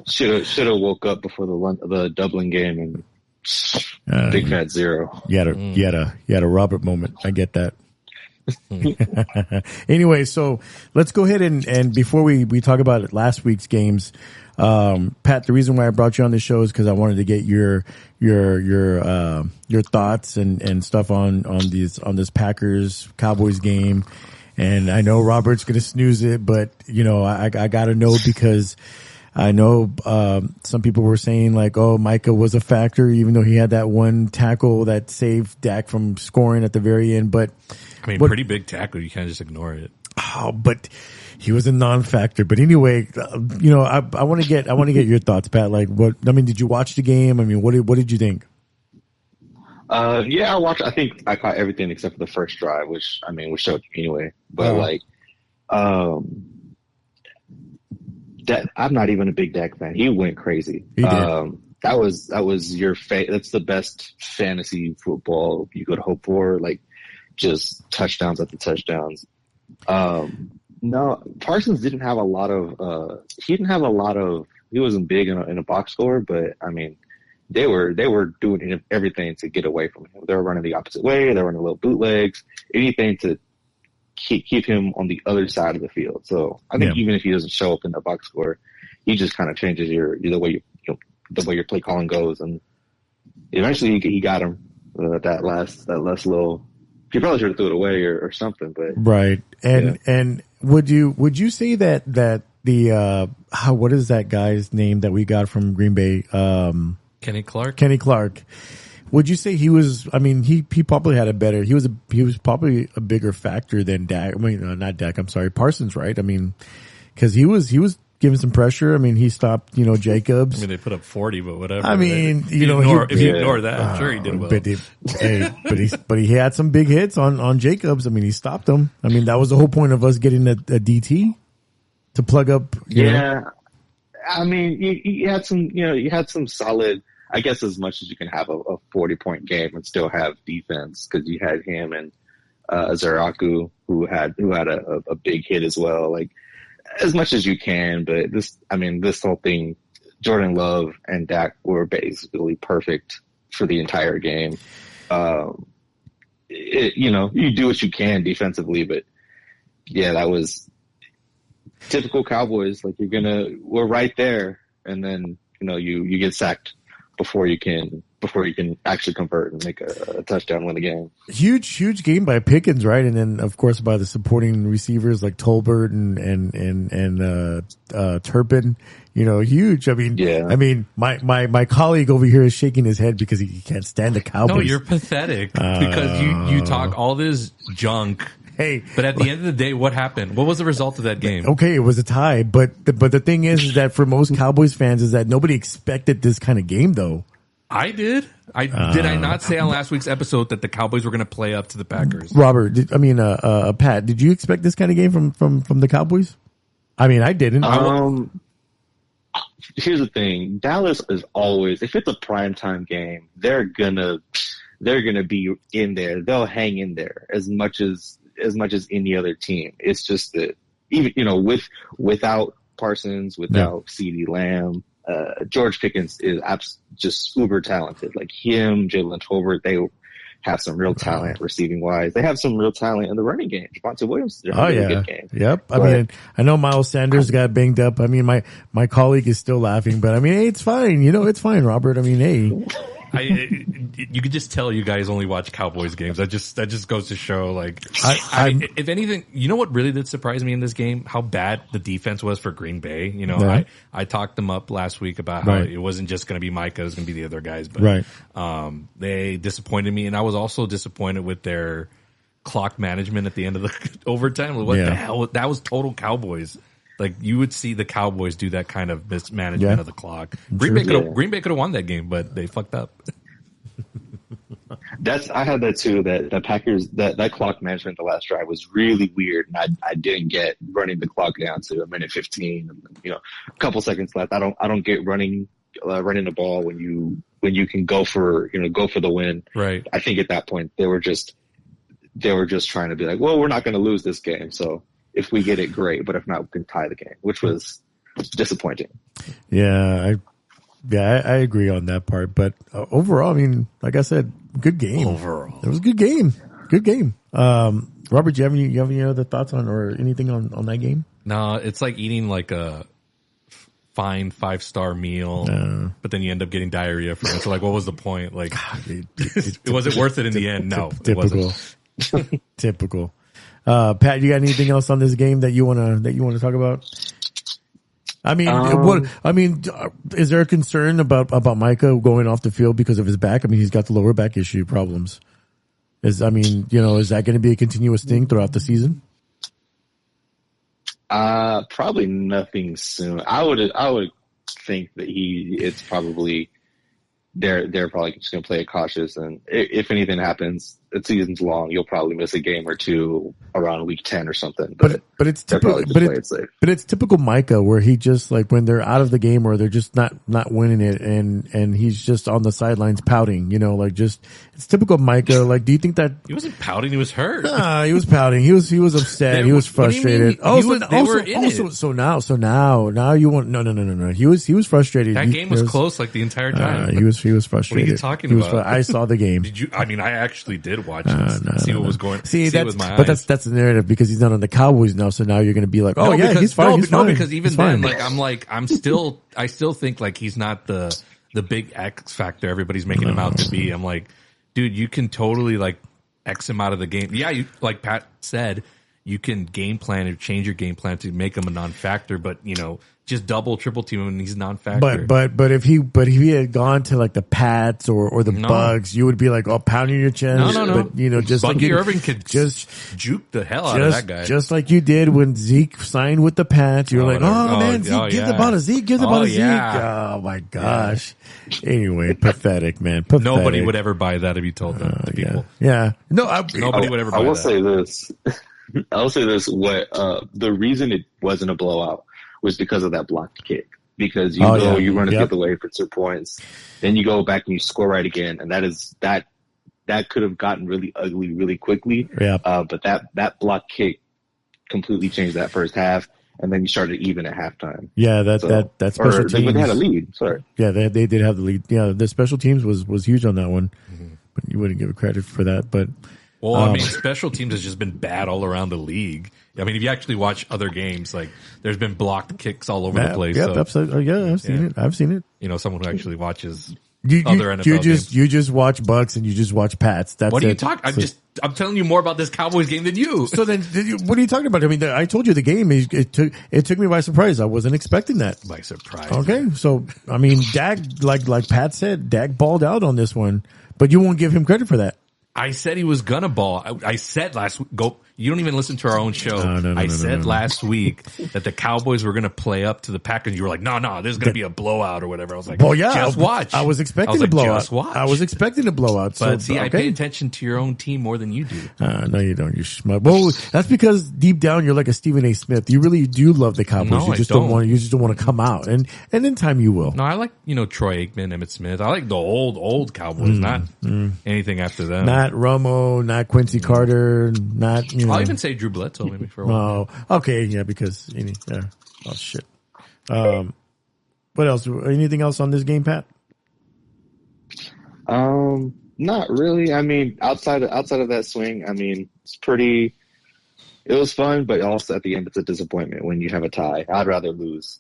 should have woke up before the Dublin game and big fat 0. You had a Robert moment. I get that. Anyway, so let's go ahead and before we talk about last week's games, Pat, the reason why I brought you on this show is because I wanted to get your thoughts and stuff on this Packers Cowboys game. And I know Robert's going to snooze it, but I got to know because I know, some people were saying like, oh, Micah was a factor, even though he had that one tackle that saved Dak from scoring at the very end. But I mean, pretty big tackle. You can't just ignore it. Oh, but he was a non-factor. But anyway, I want to get your thoughts, Pat. Like, did you watch the game? I mean, what did you think? Yeah, I watched. I think I caught everything except for the first drive, which was showed anyway. But that I'm not even a big Dak fan. He went crazy. He did. That was that's the best fantasy football you could hope for. Like just touchdowns after touchdowns. No, Parsons didn't have a lot of. He wasn't big in a box score, but I mean, they were doing everything to get away from him. They were running the opposite way. They were running little bootlegs, anything to keep him on the other side of the field. So I think even if he doesn't show up in the box score, he just kind of changes the way your play calling goes. And eventually he got him that last little. He probably should have threw it away or something. But right. And would you say that the what is that guy's name that we got from Green Bay? Kenny Clark. Would you say he was? I mean, he probably had a better. He was probably a bigger factor than Dak. I mean, not Dak. I'm sorry, Parsons. Right? I mean, because he was giving some pressure. I mean, he stopped. Jacobs. I mean, they put up 40, but whatever. I mean, if you ignore that, I'm sure he did well. But he had some big hits on Jacobs. I mean, he stopped them. I mean, that was the whole point of us getting a DT to plug up. You know? I mean, you had some. You had some solid. I guess as much as you can have a 40-point game and still have defense, because you had him and Zaraku who had a big hit as well. Like as much as you can, but this whole thing, Jordan Love and Dak were basically perfect for the entire game. You do what you can defensively, but yeah, that was typical Cowboys. Like we're right there, and then you get sacked before you can before you can actually convert and make a touchdown, win the game. Huge game by Pickens, right? And then of course by the supporting receivers like Tolbert and Turpin. You know, huge. I mean, my colleague over here is shaking his head because he can't stand the Cowboys. No, you're pathetic because you talk all this junk. Hey, but at the end of the day, what happened? What was the result of that game? Okay, it was a tie, but the thing is that for most Cowboys fans is that nobody expected this kind of game, though. I did. Did I not say on last week's episode that the Cowboys were going to play up to the Packers? Robert, Pat, did you expect this kind of game from the Cowboys? I mean, I didn't. Here's the thing: Dallas is always, if it's a primetime game, they're gonna be in there. They'll hang in there as much as any other team. It's just that even, you know, without Parsons, without CeeDee Lamb, George Pickens is just uber talented. Like him, Jalen Tolbert, they have some real talent receiving wise. They have some real talent in the running game. Javonte Williams did a really good game. Yep. I mean, I know Miles Sanders got banged up. I mean, my colleague is still laughing, but I mean, hey, it's fine. You know, it's fine, Robert. I mean, hey. You could just tell you guys only watch Cowboys games. That just goes to show, like, if anything, you know what really did surprise me in this game? How bad the defense was for Green Bay. You know, I talked them up last week about how it wasn't just going to be Micah, it was going to be the other guys. But they disappointed me, and I was also disappointed with their clock management at the end of the overtime. What the hell? That was total Cowboys. Like, you would see the Cowboys do that kind of mismanagement of the clock. Green Bay could have won that game, but they fucked up. I had that too. That the Packers that clock management the last drive was really weird, and I didn't get running the clock down to a minute 15. And, you know, a couple seconds left. I don't get running the ball when you can go for the win. Right. I think at that point they were just trying to be like, well, we're not going to lose this game, so. If we get it, great. But if not, we can tie the game, which was disappointing. Yeah, I agree on that part. But overall, I mean, like I said, good game. Overall, it was a good game. Good game. Robert, do you have any other thoughts on or anything on that game? No, it's like eating like a fine 5-star meal, but then you end up getting diarrhea from it. So, like, what was the point? Like, was it worth it in the end? No, it wasn't. Typical. Pat, you got anything else on this game that you want to talk about? I mean, is there a concern about Micah going off the field because of his back? I mean, he's got the lower back issue problems. Is that going to be a continuous thing throughout the season? Probably nothing soon. I would think that it's probably they're probably just going to play it cautious, and if anything happens, the season's long. You'll probably miss a game or two around week 10 or something. But it's typical. But it's typical Micah, where he just, like, when they're out of the game or they're just not winning it, and he's just on the sidelines pouting. You know, like, just it's typical Micah. Like, do you think that he wasn't pouting? He was hurt. Nah, he was pouting. He was upset. He was frustrated. So now you want no. He was frustrated. That game was close, like, the entire time. He was frustrated. What are you talking about? I saw the game. Did you? I mean, I actually did watch it. See what was going. That's the narrative because he's not on the Cowboys now. So now you're going to be like, oh he's fine. He's fine. Because even then, like, I still think like he's not the big X factor everybody's making him out to be. I'm like, dude, you can totally like X him out of the game. Yeah, you, like Pat said, you can game plan or change your game plan to make him a non-factor, but you know, just double, triple team him and he's non-factor. But if he had gone to like the Pats or the Bugs, you would be like, oh, pounding your chest. No. But, you know, just Bucky like Irving could just juke the hell out of that guy. Just like you did when Zeke signed with the Pats. You're like, Zeke, give the ball to Zeke, give the ball to Zeke. Oh my gosh. Yeah. Anyway, pathetic, man. Pathetic. Nobody would ever buy that if you told them to people. Yeah. No, nobody would ever buy that. I will say this. What the reason it wasn't a blowout was because of that blocked kick. Because you run it the other way for 2 points, then you go back and you score right again, and that could have gotten really ugly really quickly. Yeah. But that blocked kick completely changed that first half, and then you started even at halftime. Yeah, that special teams. They had a lead. Sorry. Yeah, they did have the lead. Yeah, the special teams was huge on that one, but you wouldn't give it credit for that. But well, I mean, special teams has just been bad all around the league. I mean, if you actually watch other games, like there's been blocked kicks all over the place. Yeah, I've seen it. I've seen it. You know, someone who actually watches other NFL games. You just watch Bucks and you just watch Pats. That's what are you it. talking? I'm telling you more about this Cowboys game than you. So then, what are you talking about? I mean, I told you the game. It took me by surprise. I wasn't expecting that. By surprise. Okay, so I mean, Dak, like Pat said, Dak balled out on this one, but you won't give him credit for that. I said he was gonna ball. I said last week, you don't even listen to our own show. I said last week that the Cowboys were gonna play up to the Packers. You were like, no, there's gonna be a blowout or whatever. I was like, well, yeah, just watch. I was expecting a blowout. Just watch. I was expecting a blowout. But I pay attention to your own team more than you do. No, you don't. You smart. Well, that's because deep down you're like a Stephen A. Smith. You really do love the Cowboys. No, you just don't want. You just don't want to come out. And in time you will. No, I like Troy Aikman, Emmitt Smith. I like the old Cowboys, not anything after them. Not Romo. Not Quincy Carter, not, I'll even say Drew Bledsoe maybe for a while. Oh, okay, yeah, because oh shit. What else? Anything else on this game, Pat? Not really. I mean, outside of that swing, I mean, it was fun, but also at the end it's a disappointment when you have a tie. I'd rather lose.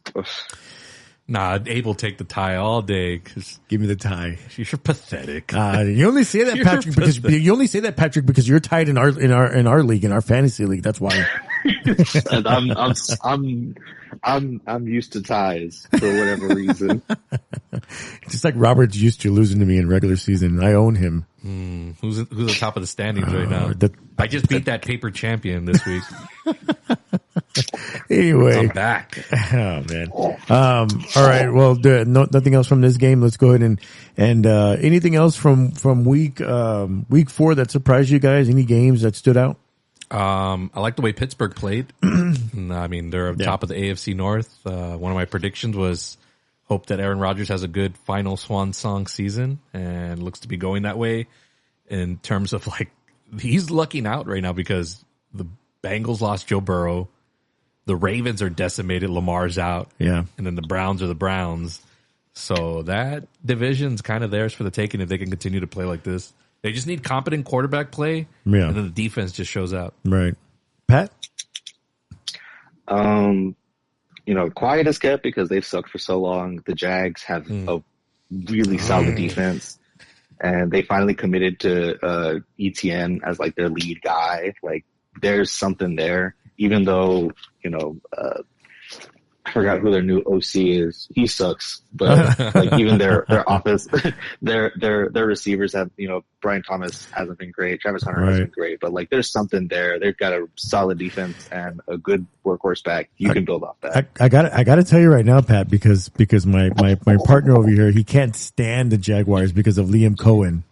Nah, Abe will take the tie all day. Give me the tie. You're pathetic. You only say that, Patrick, because you're tied in our league, in our fantasy league. That's why. And I'm used to ties for whatever reason. Just like Robert's used to losing to me in regular season. I own him. Who's at the top of the standings right now? I just beat that paper champion this week. Anyway, I'm back. Oh man. All right. Well, nothing else from this game. Let's go ahead and anything else from week 4 that surprised you guys? Any games that stood out? I like the way Pittsburgh played. I mean, they're top of the AFC North. One of my predictions was hope that Aaron Rodgers has a good final swan song season, and looks to be going that way in terms of like, he's lucking out right now because the Bengals lost Joe Burrow. The Ravens are decimated. Lamar's out. Yeah. And then the Browns are the Browns. So that division's kind of theirs for the taking if they can continue to play like this. They just need competent quarterback play. Yeah. And then the defense just shows out. Right. Pat? Quiet as kept because they've sucked for so long. The Jags have a really solid defense. And they finally committed to ETN as like their lead guy. Like, there's something there. Even though, I forgot who their new OC is. He sucks, but like even their offense, their receivers have, Brian Thomas hasn't been great. Travis Hunter hasn't been great, but like there's something there. They've got a solid defense and a good workhorse back. You can build off that. I got to tell you right now, Pat, because my partner over here, he can't stand the Jaguars because of Liam Cohen.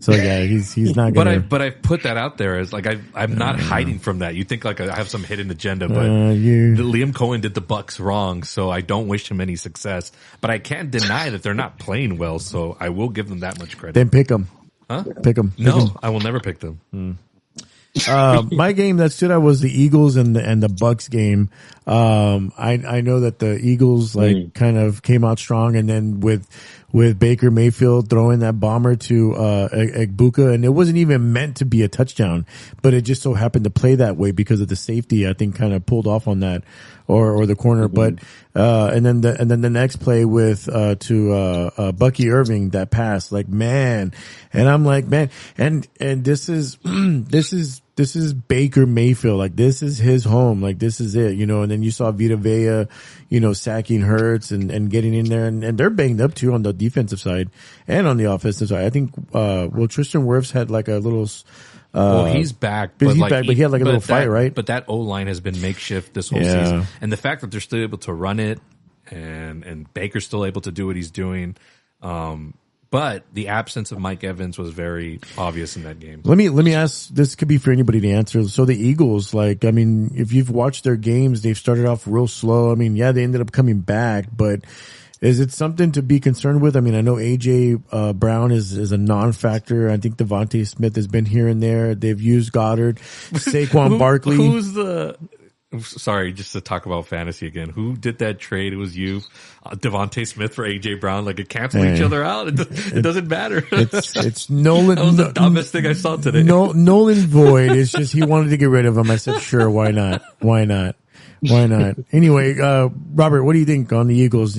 So yeah, he's not gonna. But I've put that out there as like I'm not hiding from that. You think like I have some hidden agenda, but Liam Cohen did the Bucks wrong, so I don't wish him any success. But I can't deny that they're not playing well, so I will give them that much credit. Then pick them. Huh? Pick them. No, I will never pick them. My game that stood out was the Eagles and the Bucks game. I know that the Eagles kind of came out strong, and then with Baker Mayfield throwing that bomber to Egbuka, and it wasn't even meant to be a touchdown, but it just so happened to play that way because of the safety. I think kind of pulled off on that, or the corner. But and then the next play with to Bucky Irving, that pass, like, man, and I'm like, man, and this is this is Baker Mayfield. Like, this is his home. Like, this is it, and then you saw Vita Vea, sacking Hurts and getting in there, and they're banged up too on the defensive side and on the offensive side. I think, Tristan Wirfs had like a little, he's back, but he had like a little fight, right? But that O-line has been makeshift this whole season. And the fact that they're still able to run it and Baker's still able to do what he's doing, but the absence of Mike Evans was very obvious in that game. Let me ask, this could be for anybody to answer. So the Eagles, if you've watched their games, they've started off real slow. They ended up coming back, but is it something to be concerned with? I know AJ Brown is a non-factor. I think Devontae Smith has been here and there. They've used Goddard, Saquon Barkley. Sorry, just to talk about fantasy again. Who did that trade? It was you, Devontae Smith for AJ Brown. Like, it cancels each other out. It doesn't matter. It's Nolan. That was the dumbest thing I saw today. Nolan Void. It's just he wanted to get rid of him. I said, sure, why not? Anyway, Robert, what do you think on the Eagles?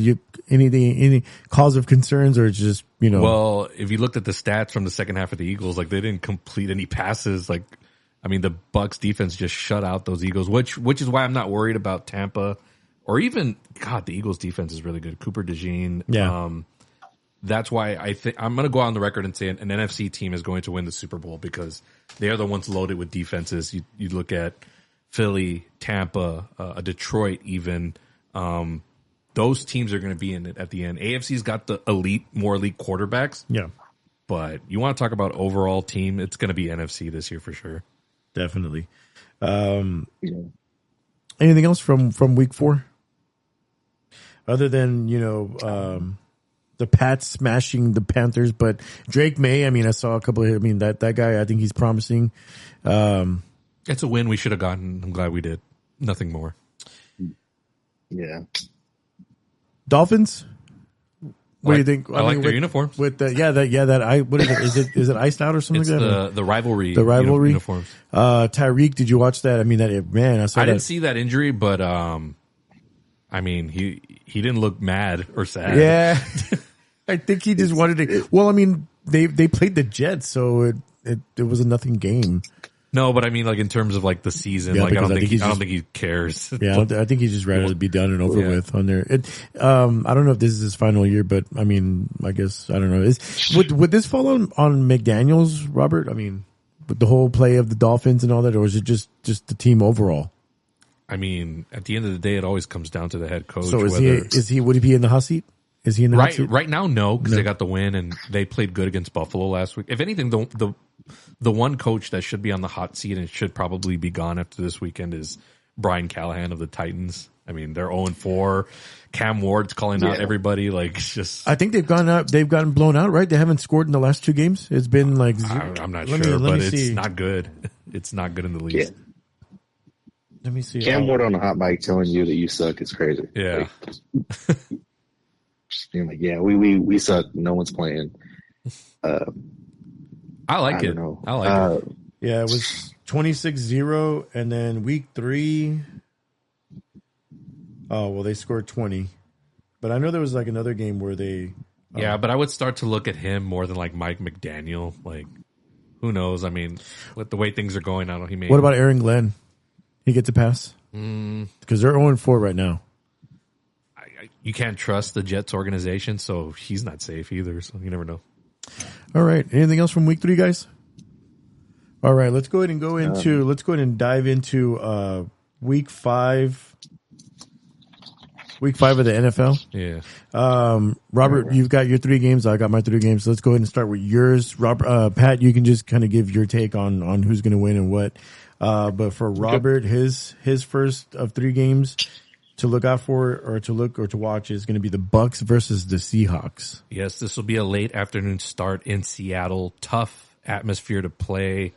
any cause of concerns, or it's just, Well, if you looked at the stats from the second half of the Eagles, like they didn't complete any passes. Like, I mean, the Bucks defense just shut out those Eagles, which is why I'm not worried about Tampa, or even the Eagles defense is really good. Cooper DeJean. Yeah. That's why I think I'm going to go on the record and say an NFC team is going to win the Super Bowl, because they are the ones loaded with defenses. You look at Philly, Tampa, Detroit, even. Those teams are going to be in it at the end. AFC's got the more elite quarterbacks. Yeah. But you want to talk about overall team, it's going to be NFC this year for sure. Definitely. Anything else from week 4? Other than, the Pats smashing the Panthers, but Drake May, I mean, I saw a couple of, that guy, I think he's promising. It's a win we should have gotten. I'm glad we did. Nothing more. Yeah. Dolphins? What do you think? I like their uniforms. With what is it? Is it iced out or something? It's like that? the rivalry. The rivalry uniforms. Tyreek, did you watch that? I mean, I saw. I didn't see that injury, but I mean, he didn't look mad or sad. Yeah, I think he just wanted to. Well, I mean, they played the Jets, so it was a nothing game. No, but I mean, like in terms of like the season, yeah, like I don't think he cares. Yeah, I think he's just ready to be done and over with on there. I don't know if this is his final year, but I mean, I guess I don't know. Would this fall on McDaniels, Robert? I mean, with the whole play of the Dolphins and all that, or is it just the team overall? I mean, at the end of the day, it always comes down to the head coach. So would he be in the hot seat? Is he in the hot seat? Right now, no, because they got the win and they played good against Buffalo last week. If anything, the one coach that should be on the hot seat and should probably be gone after this weekend is Brian Callahan of the Titans. I mean, they're 0-4. Cam Ward's calling out everybody. Like, it's just. I think they've gotten blown out, right? They haven't scored in the last 2 games. It's been like. I'm not sure, but it's not good. It's not good in the least. Yeah. Let me see. Cam Ward on a hot mic telling you that you suck is crazy. Yeah. Just being like, yeah, we suck. No one's playing. I like it. I like it. Yeah, it was 26-0, and then week 3. Oh, well, they scored 20. But I know there was like another game where they. Yeah, but I would start to look at him more than like Mike McDaniel. Like, who knows? I mean, with the way things are going, I don't know. He may. What about Aaron Glenn? He gets a pass? Because they're 0-4 right now. You can't trust the Jets organization, so he's not safe either. So you never know. All right. Anything else from week 3, guys? All right. Let's go ahead and dive into week 5. Week 5 of the NFL. Yeah. Robert, you've got your 3 games. I got my 3 games. So let's go ahead and start with yours. Robert, Pat, you can just kind of give your take on who's going to win and what. But for Robert, his first of 3 games to look out for or to watch is going to be the Bucks versus the Seahawks. Yes, this will be a late afternoon start in Seattle. Tough atmosphere to play.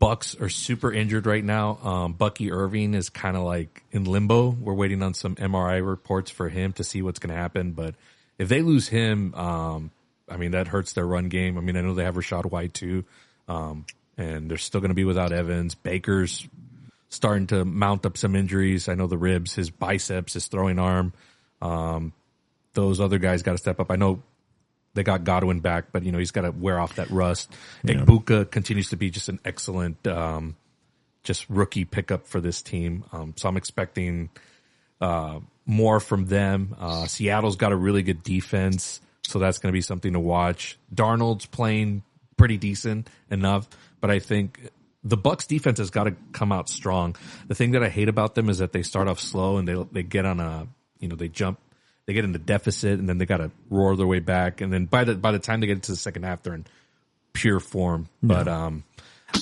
Bucks are super injured right now. Bucky Irving is kind of like in limbo. We're waiting on some MRI reports for him to see what's going to happen. But if they lose him, I mean, that hurts their run game. I mean, I know they have Rashad White too. And they're still going to be without Evans. Baker's starting to mount up some injuries. I know the ribs, his biceps, his throwing arm. Those other guys got to step up. I know they got Godwin back, but, he's got to wear off that rust. Yeah. Igbuka continues to be just an excellent just rookie pickup for this team. So I'm expecting more from them. Seattle's got a really good defense, so that's going to be something to watch. Darnold's playing pretty decent enough, but I think the Bucs defense has got to come out strong. The thing that I hate about them is that they start off slow and they get on a, they jump, they get into deficit and then they got to roar their way back. And then by the time they get into the second half, they're in pure form. Yeah. But I'm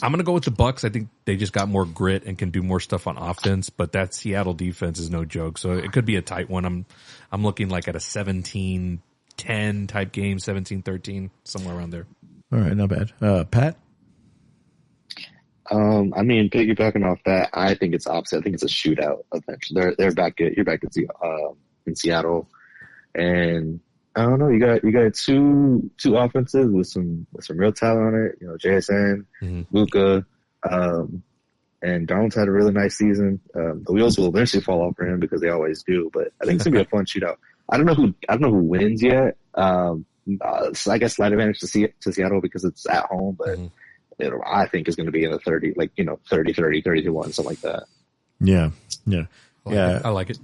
going to go with the Bucs. I think they just got more grit and can do more stuff on offense, but that Seattle defense is no joke. So it could be a tight one. I'm looking like at a 17-10 type game, 17-13, somewhere around there. All right, not bad. Pat? I mean, piggybacking off that, I think it's opposite. I think it's a shootout eventually. They're back at you're back in Seattle, and I don't know. You got two offenses with some real talent on it. JSN, Luka, and Darnold's had a really nice season. The wheels will eventually fall off for him because they always do. But I think it's gonna be a fun shootout. I don't know who wins yet. So I guess slight advantage to Seattle because it's at home, but I think it's going to be in the 30, 30-1, something like that. Yeah. I like it.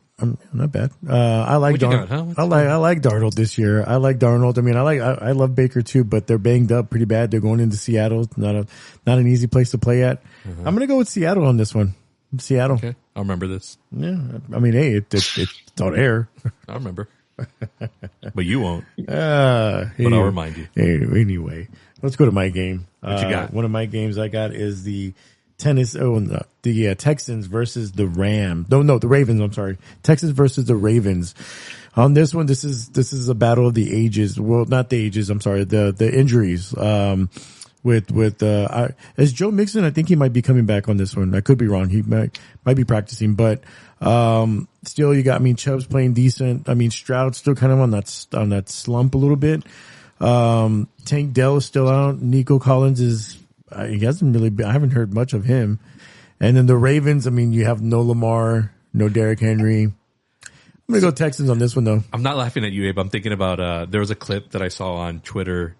Not bad. I like Darnold. I like Darnold this year. I like Darnold. I mean, I love Baker too, but they're banged up pretty bad. They're going into Seattle. Not an easy place to play at. I'm going to go with Seattle on this one. Seattle. Okay. I'll remember this. Yeah. I mean, hey, it's on air. I remember. But you won't. But I'll remind you. Anyway, let's go to my game. What you got? One of my games I got is the Texans versus the Rams. No, the Ravens. I'm sorry. Texans versus the Ravens. On this one, this is a battle of the ages. Well, not the ages. I'm sorry. The injuries. As Joe Mixon, I think he might be coming back on this one. I could be wrong. He might be practicing, but still, you got Chubb's playing decent. Stroud's still kind of on that slump a little bit. Tank Dell is still out. Nico Collins he hasn't really been, I haven't heard much of him. And then the Ravens, you have no Lamar, no Derrick Henry. I'm going to go Texans on this one, though. I'm not laughing at you, Abe. I'm thinking about, there was a clip that I saw on Twitter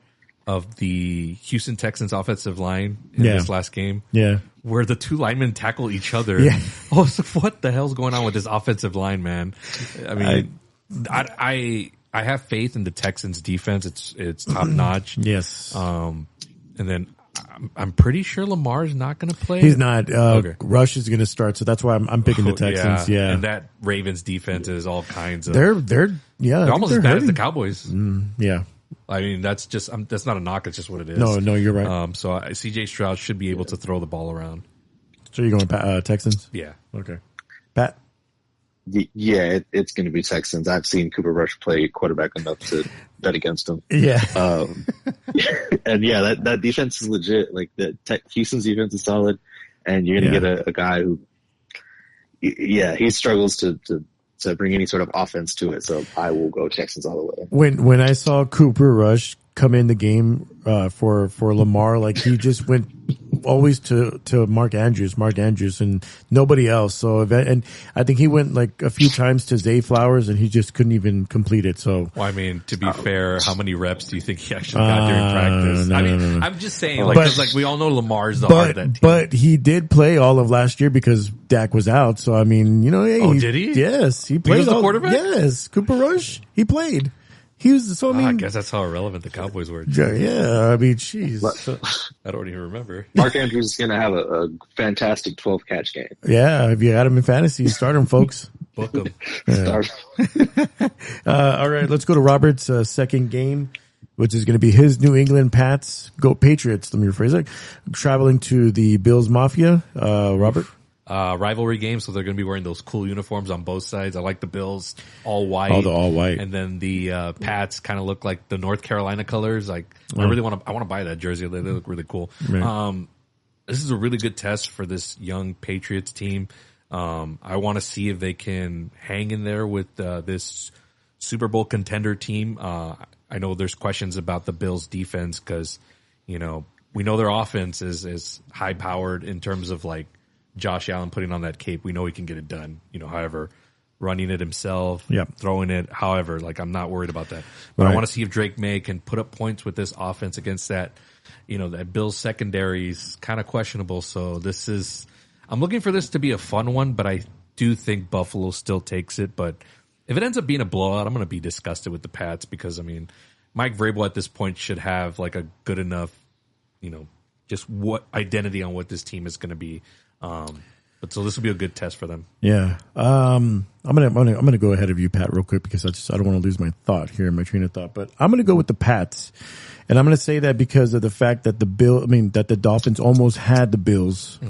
of the Houston Texans offensive line in this last game. Yeah. Where the two linemen tackle each other. Yeah. I was like, what the hell's going on with this offensive line, man? I have faith in the Texans defense. It's top notch. Yes. And then I'm pretty sure Lamar's not going to play. He's not. Okay. Rush is going to start, so that's why I'm picking the Texans. Yeah. And that Ravens defense is all kinds of. They're almost as bad as the Cowboys. Yeah. That's not a knock. It's just what it is. No, you're right. So CJ Stroud should be able to throw the ball around. So you're going Texans? Yeah. Okay. Pat? Yeah, it's going to be Texans. I've seen Cooper Rush play quarterback enough to bet against him. Yeah. And yeah, that defense is legit. Like Houston's defense is solid, and you're going to get a guy who, he struggles to bring any sort of offense to it. So I will go Texans all the way. When I saw Cooper Rush come in the game for Lamar, like he just went always to Mark Andrews and nobody else. So and I think he went like a few times to Zay Flowers and he just couldn't even complete it. So to be fair, how many reps do you think he actually got during practice? No. I'm just saying, because we all know Lamar's the heart of that team. But he did play all of last year because Dak was out. So did he? Yes, he played. He was the quarterback. Yes, Cooper Rush. He played. He was I guess that's how irrelevant the Cowboys were. Yeah, jeez. I don't even remember. Mark Andrews is going to have a fantastic 12-catch game. Yeah, if you got him in fantasy, start him, folks. Book him. All right, let's go to Robert's second game, which is going to be his New England Pats. Go Patriots, let me rephrase it. Traveling to the Bills Mafia. Robert? Rivalry game, so they're going to be wearing those cool uniforms on both sides. I like the Bills all white. Oh, the all white. And then the Pats kind of look like the North Carolina colors. Like I really want to buy that jersey. They look really cool. Right. This is a really good test for this young Patriots team. I want to see if they can hang in there with this Super Bowl contender team. I know there's questions about the Bills defense because, we know their offense is high powered in terms of like Josh Allen putting on that cape. We know he can get it done. However, running it himself, throwing it. However, I'm not worried about that. But I want to see if Drake May can put up points with this offense against that. That Bills secondary is kind of questionable. So I'm looking for this to be a fun one, but I do think Buffalo still takes it. But if it ends up being a blowout, I'm going to be disgusted with the Pats because Mike Vrabel at this point should have like a good enough, just what identity on what this team is going to be. But so this will be a good test for them. Yeah. I'm gonna go ahead of you, Pat, real quick because I don't want to lose my thought here, my train of thought. But I'm gonna go with the Pats, and I'm gonna say that because of the fact that that the Dolphins almost had the Bills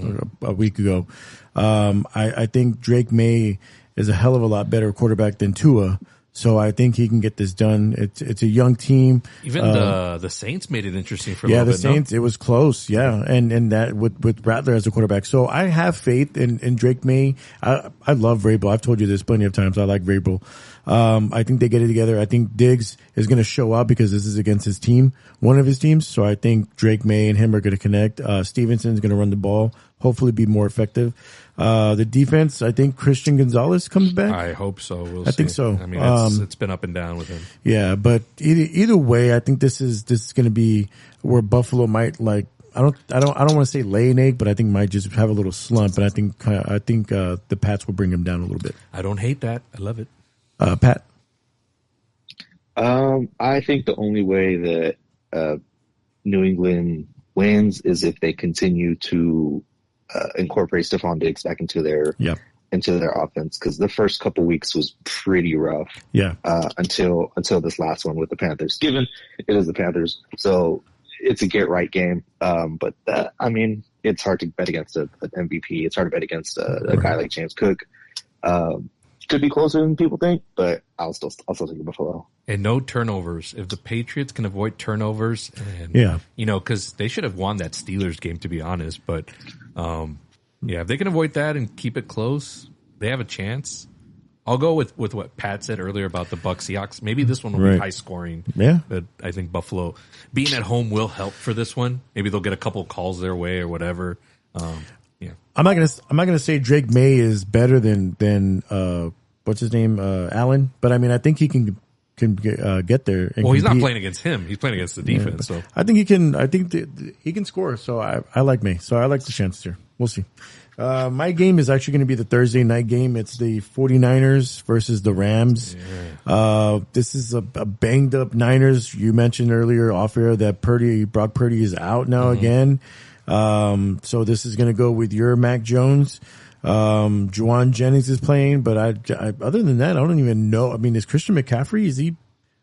a week ago. I think Drake May is a hell of a lot better quarterback than Tua. So I think he can get this done. It's a young team. Even the Saints made it interesting for a little bit. Yeah, the Saints, it was close. Yeah, and that with Rattler as a quarterback. So I have faith in Drake May. I love Vrabel. I've told you this plenty of times. I like Vrabel. I think they get it together. I think Diggs is going to show up because this is against his team, one of his teams. So I think Drake May and him are going to connect. Stevenson's going to run the ball. hopefully be more effective. The defense, I think Christian Gonzalez comes back. I hope so. I think so. I mean, it's been up and down with him. Yeah, but either way, I think this is going to be where Buffalo might I don't want to say lay an egg, but I think might just have a little slump. And I think the Pats will bring them down a little bit. I don't hate that. I love it. Pat. I think the only way that New England wins is if they continue to incorporate Stephon Diggs back into their offense, because the first couple weeks was pretty rough. Yeah. Until this last one with the Panthers. Given it is the Panthers, so it's a get right game. But I mean, it's hard to bet against an MVP. It's hard to bet against a guy like James Cook. Could be closer than people think, but I'll still take Buffalo. And no turnovers. If the Patriots can avoid turnovers, and, because they should have won that Steelers game, to be honest. But, if they can avoid that and keep it close, they have a chance. I'll go with what Pat said earlier about the Bucs Seahawks. Maybe this one will be high scoring. Yeah. But I think Buffalo being at home will help for this one. Maybe they'll get a couple calls their way or whatever. I'm not gonna say Drake May is better than what's his name, Allen, but I mean I think he can get there. And he's not playing against him. He's playing against the defense. So I think he can. I think he can score. So I like May. So I like the chances here. We'll see. My game is actually going to be the Thursday night game. It's the 49ers versus the Rams. Yeah. This is a banged up Niners. You mentioned earlier off air that Brock Purdy is out now again. So this is going to go with your Mac Jones. Juwan Jennings is playing, but I other than that, I don't even know. I mean, is Christian McCaffrey? Is he?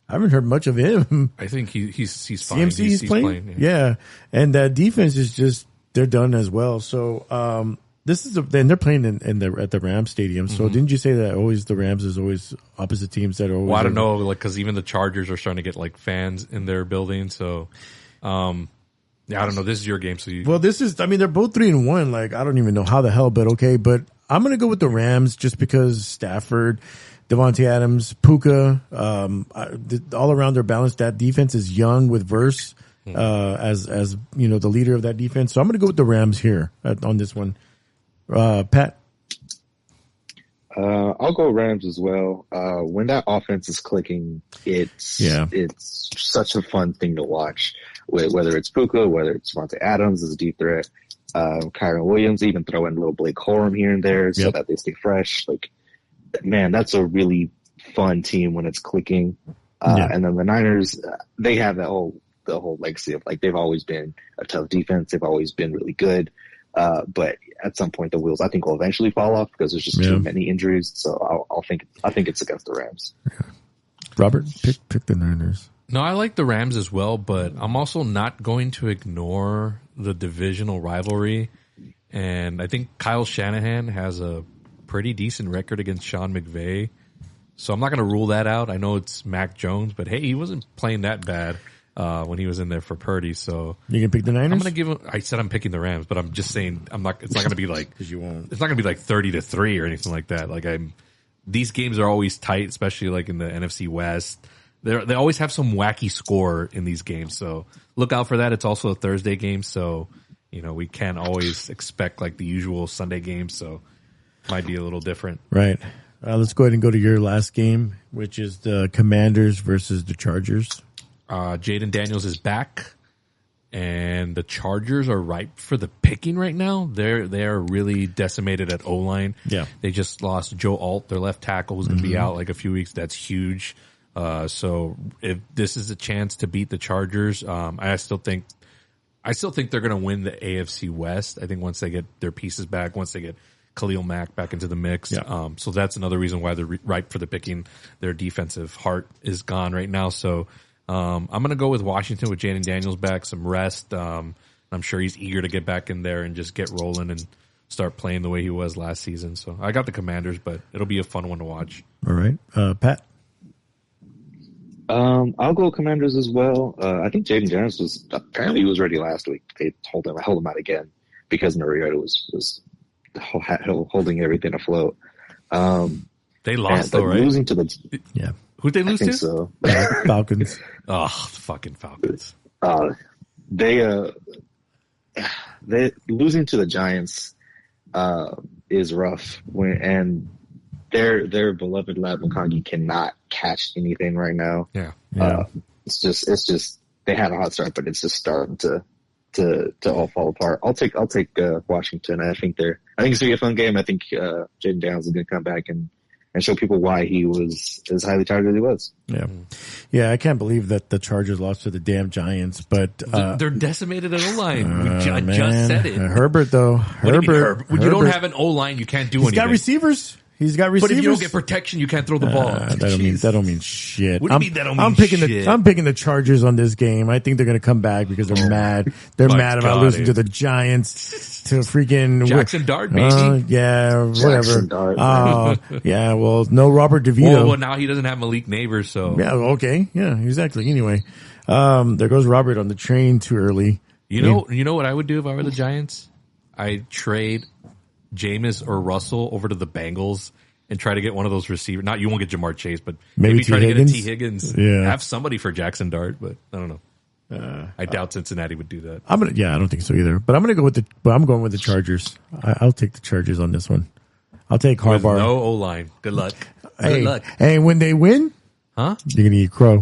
I haven't heard much of him. I think he's fine. CMC he's playing. Yeah. And that defense is just they're done as well. So this is then they're playing at the Rams stadium. So didn't you say that the Rams is always opposite teams that are always? Well, I don't know, because even the Chargers are starting to get fans in their building. So. Yeah, I don't know. This is your game, so they're both 3-1. I don't even know how the hell, but okay. But I'm going to go with the Rams just because Stafford, Devontae Adams, Puka, all around they're balanced. That defense is young with Verse, as the leader of that defense. So I'm going to go with the Rams here on this one. Pat? I'll go Rams as well. When that offense is clicking, it's such a fun thing to watch. Whether it's Puka, whether it's Devontae Adams as a deep threat, Kyron Williams, even throw in a little Blake Corum here and there so that they stay fresh. Man, that's a really fun team when it's clicking. And then the Niners, they have the whole legacy of they've always been a tough defense. They've always been really good. But at some point the wheels I think will eventually fall off because there's just too many injuries. So I think it's against the Rams. Robert, pick the Niners. No, I like the Rams as well, but I'm also not going to ignore the divisional rivalry. And I think Kyle Shanahan has a pretty decent record against Sean McVay. So I'm not going to rule that out. I know it's Mac Jones, but hey, he wasn't playing that bad when he was in there for Purdy. So you can pick the Niners? I'm going to give him. I said I'm picking the Rams, but I'm just saying it's not going to be because you won't. It's not going to be 30-3 or anything like that. These games are always tight, especially in the NFC West. They always have some wacky score in these games, so look out for that. It's also a Thursday game, so we can't always expect the usual Sunday games, so it might be a little different. Right. Let's go ahead and go to your last game, which is the Commanders versus the Chargers. Jaden Daniels is back, and the Chargers are ripe for the picking right now. They are really decimated at O-line. Yeah. They just lost Joe Alt, their left tackle, who's going to be out a few weeks. That's huge. So if this is a chance to beat the Chargers, I still think they're going to win the AFC West. I think once they get their pieces back, once they get Khalil Mack back into the mix. Yeah. So that's another reason why they're ripe for the picking. Their defensive heart is gone right now. So, I'm going to go with Washington with Jaden Daniels back, some rest. I'm sure he's eager to get back in there and just get rolling and start playing the way he was last season. So I got the Commanders, but it'll be a fun one to watch. All right. Pat? I'll go Commanders as well. I think Jaden Daniels was ready last week. They held him out again because Mariota was holding everything afloat. They lost though, right? Losing to the who'd they lose to? So. Falcons. Oh, the fucking Falcons. They losing to the Giants is rough. And their beloved Lad McConkey cannot catch anything right now. Yeah. It's just they had a hot start, but it's just starting to all fall apart. I'll take Washington. I think it's gonna be a fun game. I think Jaden Daniels is gonna come back and show people why he was as highly touted as he was. Yeah. I can't believe that the Chargers lost to the damn Giants, but they're decimated at O-line. I just said it. Herbert though. Herbert. When you don't have an O-line, you can't do anything. He's got receivers. But if you don't get protection, you can't throw the ball. That don't mean shit. What do you mean that don't mean shit? I'm picking the Chargers on this game. I think they're going to come back because they're mad. They're mad about losing to the Giants, to freaking Jackson Dart, baby. Whatever. Dart, well, no Robert DeVito. Well, now he doesn't have Malik Neighbors, so yeah, okay, yeah, exactly. Anyway, there goes Robert on the train too early. You know what I would do if I were the Giants? I'd trade Jameis or Russell over to the Bengals and try to get one of those receivers. Not you won't get Jamar Chase, but maybe try to get a T. Higgins. Yeah. Have somebody for Jackson Dart, but I don't know. I doubt Cincinnati would do that. I don't think so either. But I'm going with the Chargers. I'll take the Chargers on this one. I'll take Harbaugh. With no O-line. Good luck. Good luck. Hey, when they win, you're gonna eat crow.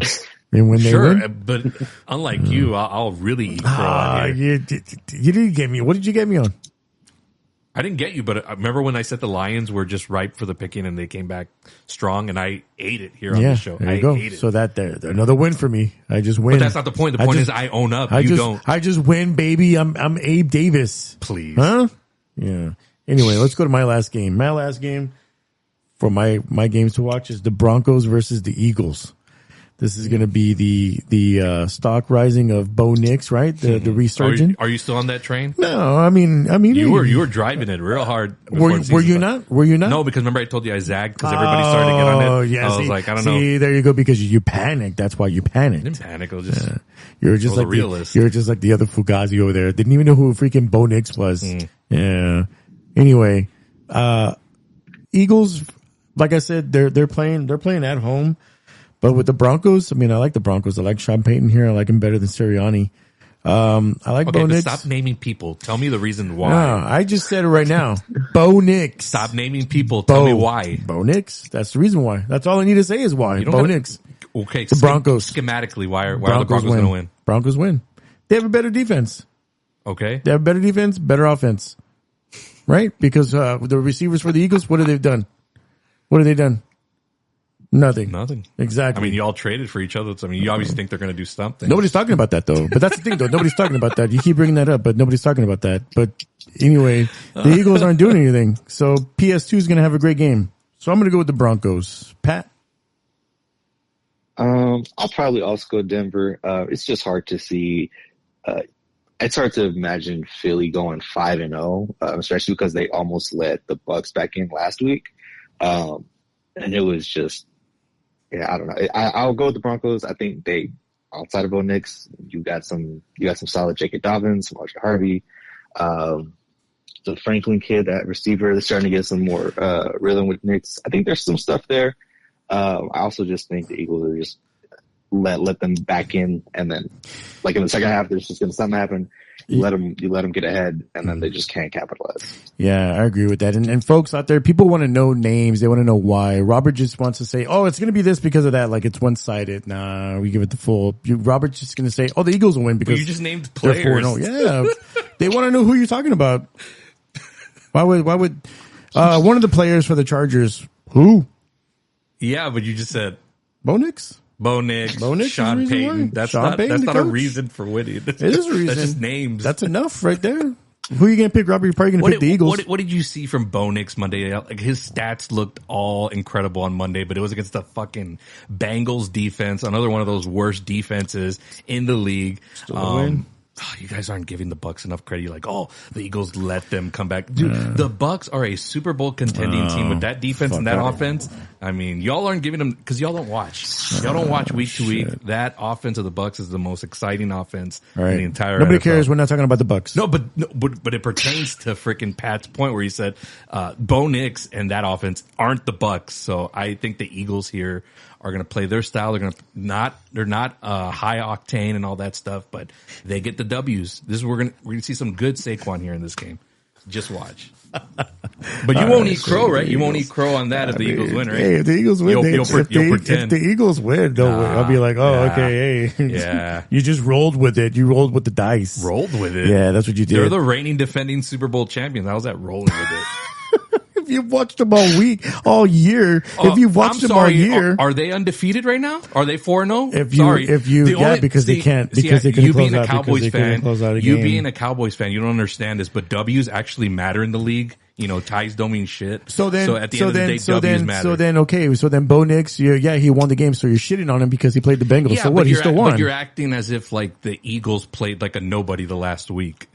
And when they win, but unlike you, I'll really eat crow. You didn't get me. What did you get me on? I didn't get you, but I remember when I said the Lions were just ripe for the picking and they came back strong, and I ate it here on the show. There you go. Ate it. So they're another win for me. I just win. But that's not the point. The point is I own up. You don't. I just win, baby. I'm Abe Davis. Please. Huh? Yeah. Anyway, let's go to my last game. My last game for my games to watch is the Broncos versus the Eagles. This is going to be the stock rising of Bo Nix, right? The resurgent. Are you still on that train? No, I mean, you were driving it real hard. Were you not? Were you not? No, because remember I told you I zagged because everybody started to get on it. Oh, yeah. I was like, I don't know. See, there you go. Because you panicked. That's why you panicked. I didn't panic. I was just. You're just like a realist. You're just like the other Fugazi over there. Didn't even know who freaking Bo Nix was. Yeah. Anyway, Eagles, like I said, they're playing at home. But with the Broncos, I mean, I like the Broncos. I like Sean Payton here. I like him better than Sirianni. I like Bo Nix. Stop naming people. Tell me the reason why. No, I just said it right now. Bo Nix. Stop naming people. Tell me why. Bo Nix. That's the reason why. That's all I need to say is why. Bo Nix. Okay. The Broncos. Schematically, why are the Broncos going to win? Broncos win. They have a better defense. Okay. They have better defense, better offense. Right? Because the receivers for the Eagles, what have they done? Nothing. Exactly. I mean, you all traded for each other. So, I mean, you obviously think they're going to do something. Nobody's talking about that, though. But that's the thing, though. Nobody's talking about that. You keep bringing that up, but nobody's talking about that. But anyway, the Eagles aren't doing anything. So PS2 is going to have a great game. So I'm going to go with the Broncos. Pat? I'll probably also go Denver. It's just hard to see. It's hard to imagine Philly going 5-0, especially because they almost let the Bucks back in last week. And it was just, I don't know. I'll go with the Broncos. I think they, outside of Bo Nix, you got some solid J.K. Dobbins, Marshall Harvey, the Franklin kid, that receiver, they're starting to get some more rhythm with Nix. I think there's some stuff there. I also just think the Eagles are just let them back in, and then like in the second half, there's just going to something happen. You let them get ahead, and then they just can't capitalize. Yeah, I agree with that. And folks out there, people want to know names. They want to know why. Robert just wants to say, oh, it's going to be this because of that. Like it's one-sided. Nah, we give it the full. Robert's just going to say, oh, the Eagles will win because you just named players. Yeah, they want to know who you're talking about. Why would one of the players for the Chargers? Who? Yeah, but you just said Bo Nix. Sean Payton. That's not a reason for winning. It is a reason. That's just names. That's enough right there. Who are you going to pick, Robert? You're probably going to pick the Eagles. What did you see from Bo Nix Monday? Like his stats looked all incredible on Monday, but it was against the fucking Bengals defense, another one of those worst defenses in the league. Still a win. Oh, you guys aren't giving the Bucks enough credit. You're like, oh, the Eagles let them come back. Dude, the Bucks are a Super Bowl contending team with that defense and that offense. I mean, y'all aren't giving them because y'all don't watch. Y'all don't watch week to week. That offense of the Bucks is the most exciting offense in the entire. Nobody NFL. cares. We're not talking about the Bucks. No, but it pertains to freaking Pat's point where he said Bo Nix and that offense aren't the Bucks. So I think the Eagles here are going to play their style. They're not high octane and all that stuff, but they get the W's. We're going to see some good Saquon here in this game. Just watch. But you won't eat crow, right? You won't eat crow on that if the Eagles win, right? Hey, if the Eagles win, you'll pretend. If the Eagles win, I'll be like, okay, hey. Yeah. You just rolled with it. You rolled with the dice. Rolled with it? Yeah, that's what you did. They're the reigning defending Super Bowl champions. How's that rolling with it? If you've watched them all year, if you've watched them all year. Are they undefeated right now? Are they 4-0? Because they couldn't close out. You being a Cowboys fan, you don't understand this, but W's actually matter in the league. You know, ties don't mean shit. So at the end of the day, W's matter. So then Bo Nix, he won the game, so you're shitting on him because he played the Bengals. Yeah, so what? He still won. But you're acting as if like the Eagles played like a nobody the last week.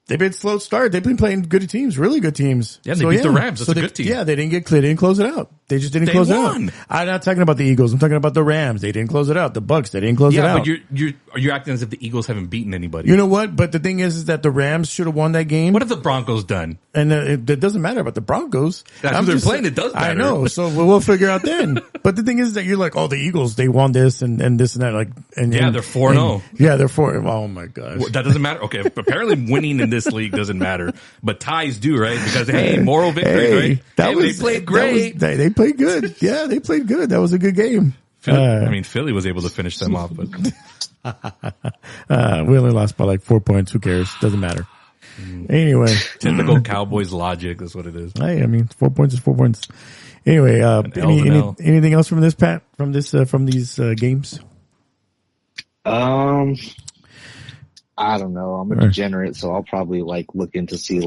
They've been slow start. They've been playing good teams, really good teams. Yeah, they beat the Rams. That's a good team. Yeah, they didn't close it out. They just didn't close it out. I'm not talking about the Eagles. I'm talking about the Rams. They didn't close it out. The Bucks, they didn't close it out. Yeah, but you're acting as if the Eagles haven't beaten anybody. You know what? But the thing is that the Rams should have won that game. What have the Broncos done? And it doesn't matter about the Broncos. That's who they're playing. It does matter. I know. So we'll figure out then. But the thing is that you're like, oh, the Eagles, they won this and this and that. Like, they're 4-0. Yeah, they're 4. Oh my gosh. Well, that doesn't matter. Okay, apparently winning in this league doesn't matter, but ties do, right? Because hey, moral victory, right? They played great. They played good. Yeah, they played good. That was a good game. Philly was able to finish them off, but we only lost by like 4 points. Who cares? Doesn't matter. Anyway, typical Cowboys logic is what it is. Hey, I mean, 4 points is 4 points. Anyway, anything else from this, Pat? From these games? I don't know. I'm a degenerate, so I'll probably look into see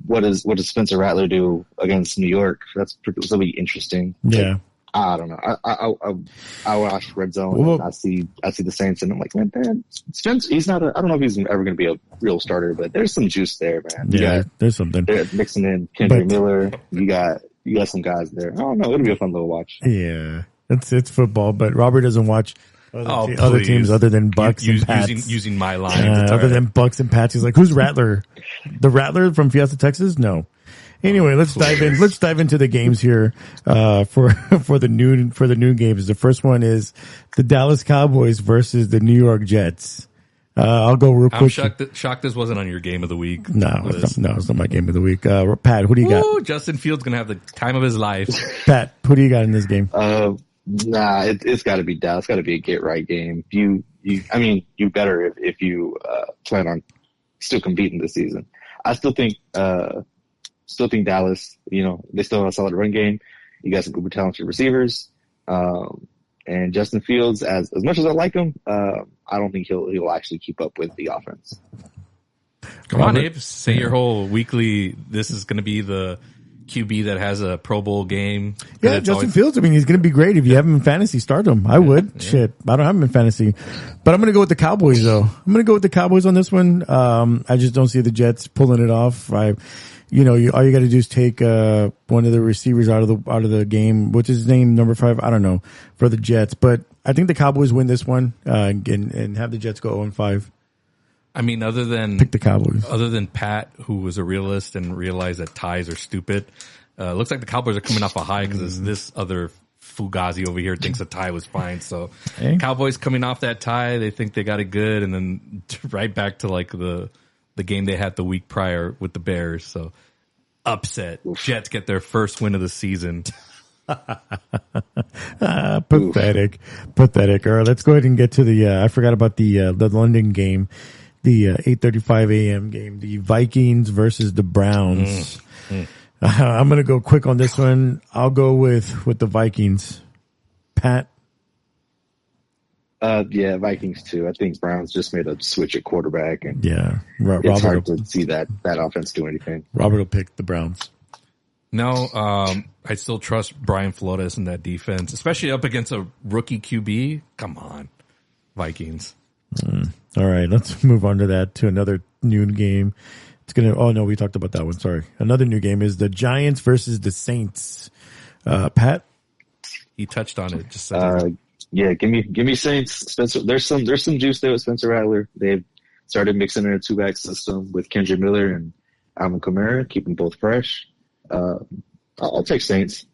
what does Spencer Rattler do against New York? That'll be interesting. Yeah. I don't know. I watch Red Zone and I see the Saints and I'm like, man, Spencer, he's not I don't know if he's ever going to be a real starter, but there's some juice there, man. There's something. They're mixing in Kendrick Miller. You got some guys there. I don't know. It'll be a fun little watch. Yeah. It's football, but Robert doesn't watch other teams other than Bucks and Pats. Using my line. Other than Bucks and Pats. He's like, who's Rattler? The Rattler from Fiesta, Texas? No. Anyway, let's dive in. Let's dive into the games here, for the noon games. The first one is the Dallas Cowboys versus the New York Jets. I'll go real quick. I'm shocked this wasn't on your game of the week. No, it's not my game of the week. Pat, who do you got? Justin Fields gonna have the time of his life. Pat, who do you got in this game? Nah, it's got to be Dallas. It's got to be a get right game. You better if you plan on still competing this season. I still think Dallas. They still have a solid run game. You got some uber talented receivers, and Justin Fields. As much as I like him, I don't think he'll actually keep up with the offense. Come on, Dave. Say your whole weekly. This is going to be the QB that has a Pro Bowl game. Yeah, Justin Fields. I mean, he's going to be great. If you have him in fantasy, start him. I would. Yeah. Shit, I don't have him in fantasy, but I'm going to go with the Cowboys though. I'm going to go with the Cowboys on this one. I just don't see the Jets pulling it off. All you got to do is take one of the receivers out of the game. What's his name? Number 5. I don't know for the Jets, but I think the Cowboys win this one and have the Jets go 0-5. I mean, pick the Cowboys. Other than Pat, who was a realist and realized that ties are stupid, looks like the Cowboys are coming off a high because this other Fugazi over here thinks a tie was fine. So Cowboys coming off that tie, they think they got it good, and then right back to like the game they had the week prior with the Bears. So upset. Jets get their first win of the season. Pathetic. All right, let's go ahead and get to the. I forgot about the London game. The 8:35 a.m. game, the Vikings versus the Browns. I'm going to go quick on this one. I'll go with the Vikings. Pat? Yeah, Vikings too. I think Browns just made a switch at quarterback, and it's hard to see that offense do anything. Robert will pick the Browns. No, I still trust Brian Flores in that defense, especially up against a rookie QB. Come on, Vikings. All right, let's move on to another noon game. We talked about that one. Sorry. Another new game is the Giants versus the Saints. Pat? He touched on it. Just said yeah, give me Saints. Spencer, there's some juice there with Spencer Rattler. They've started mixing in a 2-back system with Kendrick Miller and Alvin Kamara, keep them both fresh. I'll take Saints.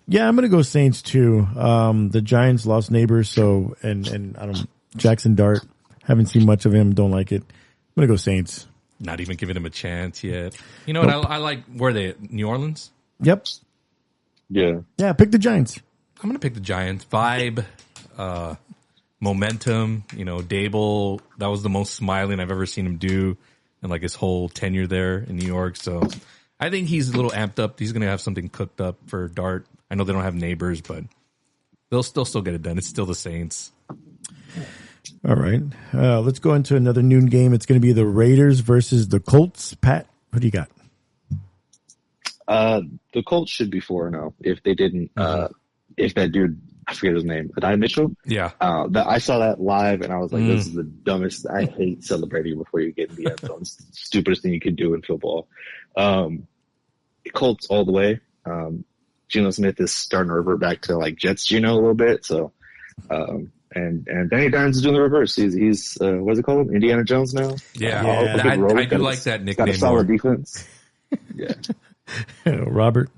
Yeah, I'm going to go Saints too. The Giants lost neighbors, so and I don't Jackson Dart. Haven't seen much of him. Don't like it. I'm going to go Saints. not even giving him a chance yet. You know what? I like, where are they? New Orleans? Yep. Yeah. Yeah, pick the Giants. I'm going to pick the Giants. Vibe, momentum, you know, Dable, that was the most smiling I've ever seen him do in like his whole tenure there in New York. So I think he's a little amped up. He's going to have something cooked up for Dart. I know they don't have neighbors, but they'll still get it done. It's still the Saints. All right. Let's go into another noon game. It's going to be the Raiders versus the Colts. Pat, what do you got? The Colts should be 4-0 if they didn't, if that dude, I forget his name, Adai Mitchell. Yeah. I saw that live and I was like, this is the dumbest. I hate celebrating before you get in the end zone. It's the stupidest thing you can do in football. Colts all the way. Geno Smith is starting to revert back to like Jets Geno a little bit. So, and Danny Dimes is doing the reverse. He's what's it called? Indiana Jones now? Yeah. I do like that nickname. Got a solid defense. Yeah. Robert?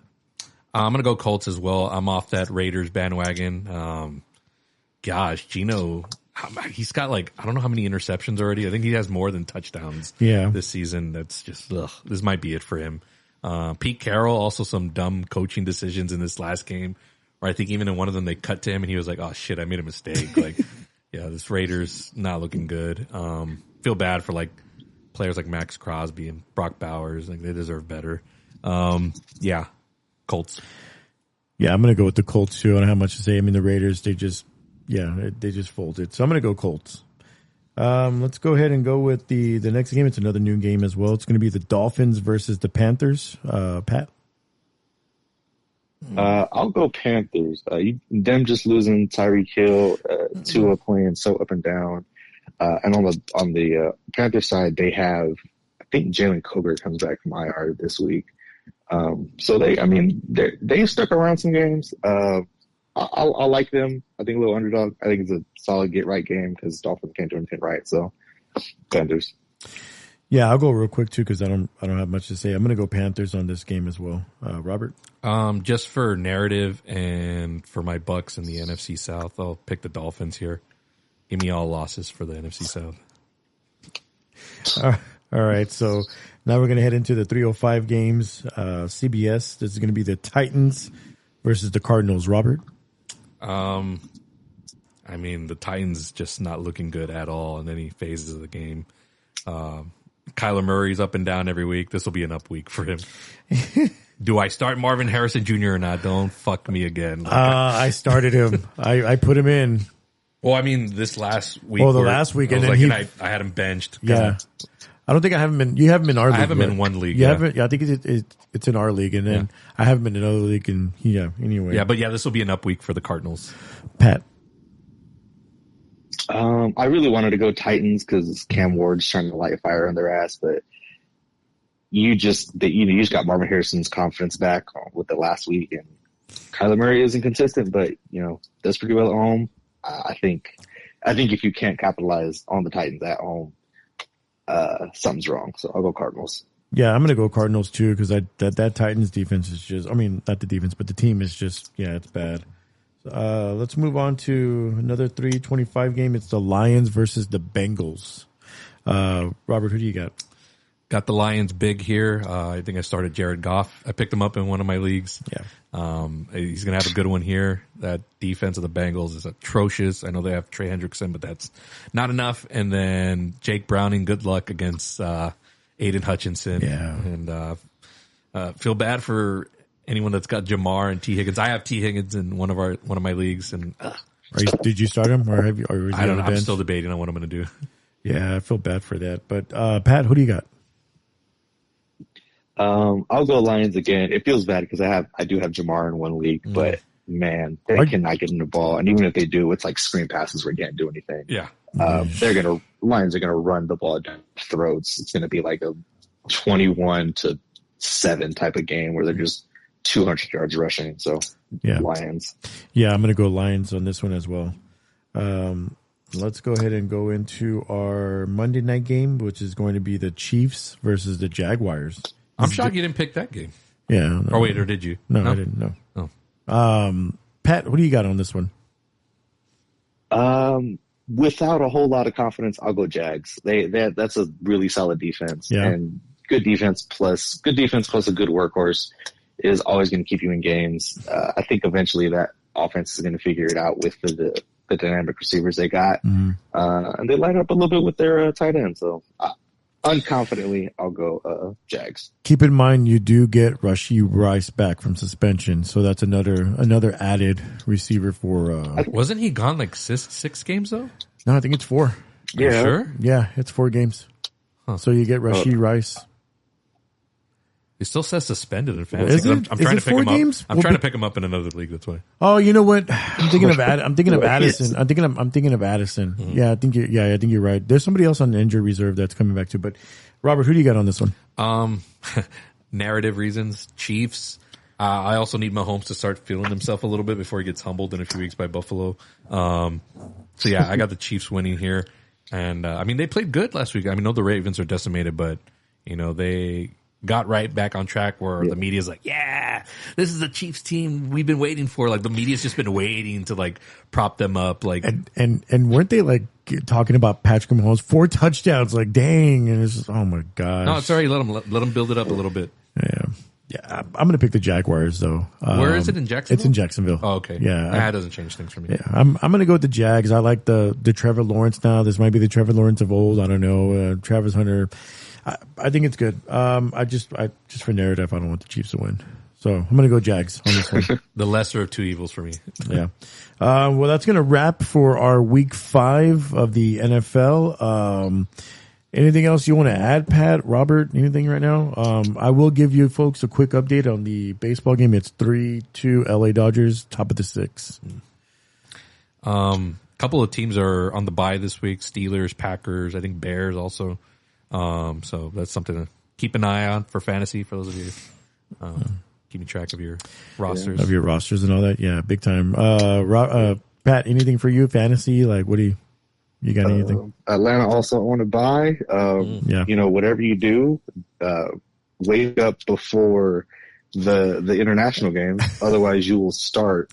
I'm going to go Colts as well. I'm off that Raiders bandwagon. Gosh, Geno, he's got like, I don't know how many interceptions already. I think he has more than touchdowns this season. That's just, this might be it for him. Pete Carroll, also some dumb coaching decisions in this last game, where I think even in one of them they cut to him and he was like, oh shit, I made a mistake. Like, yeah, this Raiders not looking good. Feel bad for like players like Max Crosby and Brock Bowers. Like, they deserve better. Yeah, Colts. Yeah, I'm going to go with the Colts too. I don't have much to say. I mean, the Raiders, they just folded. So I'm going to go Colts. Let's go ahead and go with the next game. It's another noon game as well. It's going to be the Dolphins versus the Panthers. Pat? I'll go Panthers. Them just losing Tyreek Hill, Tua playing so up and down. And on the Panthers side, they have, I think Jalen Coger comes back from IR this week. So they stuck around some games. I like them. I think a little underdog. I think it's a solid get right game because Dolphins can't do anything right. So Panthers. Yeah, I'll go real quick too because I don't have much to say. I'm going to go Panthers on this game as well. Robert? Just for narrative and for my Bucks in the NFC South, I'll pick the Dolphins here. Give me all losses for the NFC South. All right, so now we're going to head into the 3:05 games. CBS, this is going to be the Titans versus the Cardinals. Robert? I mean, the Titans just not looking good at all in any phases of the game. Kyler Murray's up and down every week. This will be an up week for him. Do I start Marvin Harrison Jr. or not? Don't fuck me again. I started him. I put him in. Well, I mean, this last week. Well, the last week, and then I had him benched. Yeah. I don't think I have him in. You have him in our league. I have him in one league. You haven't. Yeah, I think it's in our league, and then I have him in another league. And anyway. Yeah, but this will be an up week for the Cardinals. Pat. I really wanted to go Titans because Cam Ward's trying to light a fire on their ass, but you just got Marvin Harrison's confidence back with the last week, and Kyler Murray isn't consistent, but does pretty well at home. I think if you can't capitalize on the Titans at home, something's wrong. So I'll go Cardinals. Yeah, I'm going to go Cardinals too because that Titans defense is just, I mean, not the defense, but the team is just, it's bad. Let's move on to another 3:25 game. It's the Lions versus the Bengals. Robert, who do you got? Got the Lions big here. I think I started Jared Goff. I picked him up in one of my leagues. Yeah. He's going to have a good one here. That defense of the Bengals is atrocious. I know they have Trey Hendrickson, but that's not enough. And then Jake Browning, good luck against Aiden Hutchinson. Yeah. And feel bad for anyone that's got Jamar and T. Higgins. I have T. Higgins in one of my leagues. And did you start him, or have you? Or I don't know. I'm still debating on what I'm going to do. Yeah, I feel bad for that. But Pat, who do you got? I'll go Lions again. It feels bad because I do have Jamar in one league, but man, they cannot get in the ball. And even if they do, it's like screen passes where you can't do anything. Yeah. Lions are going to run the ball down throats. It's going to be like a 21-7 type of game where they're just 200 yards rushing. So Lions. Yeah, I'm going to go Lions on this one as well. Let's go ahead and go into our Monday night game, which is going to be the Chiefs versus the Jaguars. I'm shocked you didn't pick that game. Yeah. No, or wait, or did you? No, I didn't. No. Oh. Pat, what do you got on this one? Without a whole lot of confidence, I'll go Jags. That's a really solid defense, and good defense plus a good workhorse is always going to keep you in games. I think eventually that offense is going to figure it out with the dynamic receivers they got, and they light up a little bit with their tight end. So unconfidently, I'll go Jags. Keep in mind you do get Rashee Rice back from suspension, so that's another added receiver for. Wasn't he gone like six games though? No, I think it's 4. Yeah, sure. Yeah, it's 4 games. Huh. So you get Rashee Rice. He still says suspended in fantasy. I'm trying to pick him games? up. I'm trying to pick him up in another league. That's why. Oh, you know what? I'm thinking of Addison. I'm thinking of Addison. Mm-hmm. Yeah, I think you're right. There's somebody else on the injury reserve that's coming back too. But Robert, who do you got on this one? Narrative reasons. Chiefs. I also need Mahomes to start feeling himself a little bit before he gets humbled in a few weeks by Buffalo. So yeah, I got the Chiefs winning here. And I mean, they played good last week. I mean, the Ravens are decimated, but they got right back on track where the media's like, yeah, this is the Chiefs team we've been waiting for. Like the media's just been waiting to like prop them up. Like, and weren't they like talking about Patrick Mahomes 4 touchdowns? Like, dang. And it's just, oh my gosh. No, it's all right. Let them build it up a little bit. Yeah, I'm going to pick the Jaguars though. Where is it, in Jacksonville? It's in Jacksonville. Oh, okay. Yeah. That doesn't change things for me. Yeah, I'm going to go with the Jags. I like the Trevor Lawrence now. This might be the Trevor Lawrence of old. I don't know. Travis Hunter. I think it's good. I just for narrative, I don't want the Chiefs to win. So I'm going to go Jags on this one. The lesser of two evils for me. Yeah. Well, that's going to wrap for our week 5 of the NFL. Anything else you want to add, Pat, Robert? Anything right now? I will give you folks a quick update on the baseball game. It's 3-2 LA Dodgers, top of the 6. Couple of teams are on the bye this week. Steelers, Packers, I think Bears also. So that's something to keep an eye on for fantasy for those of you keeping track of your rosters. Of your rosters and all that. Yeah, big time. Pat, anything for you, fantasy? Like, what do you got anything? Atlanta also on a bye. Whatever you do, wake up before the international game. Otherwise, you will start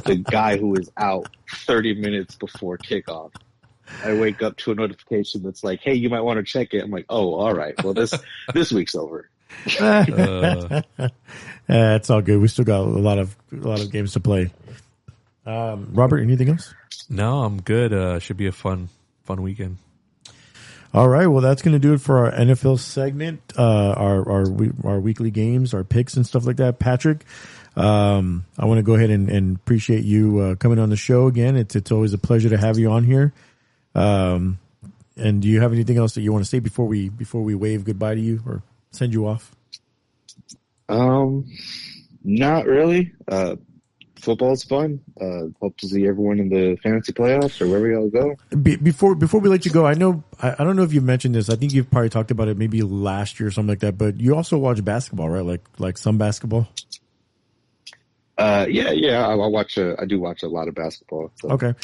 the guy who is out 30 minutes before kickoff. I wake up to a notification that's like, "Hey, you might want to check it." I'm like, "Oh, all right. Well, this week's over." It's all good. We still got a lot of games to play. Robert, anything else? No, I'm good. Should be a fun weekend. All right. Well, that's going to do it for our NFL segment. Our weekly games, our picks and stuff like that. Patrick, I want to go ahead and appreciate you coming on the show again. It's always a pleasure to have you on here. And do you have anything else that you want to say before we wave goodbye to you or send you off? Not really. Football's fun. Hope to see everyone in the fantasy playoffs or wherever y'all go. Before we let you go, I don't know if you've mentioned this. I think you've probably talked about it maybe last year or something like that. But you also watch basketball, right? Like some basketball. Yeah. I do watch a lot of basketball. So, okay.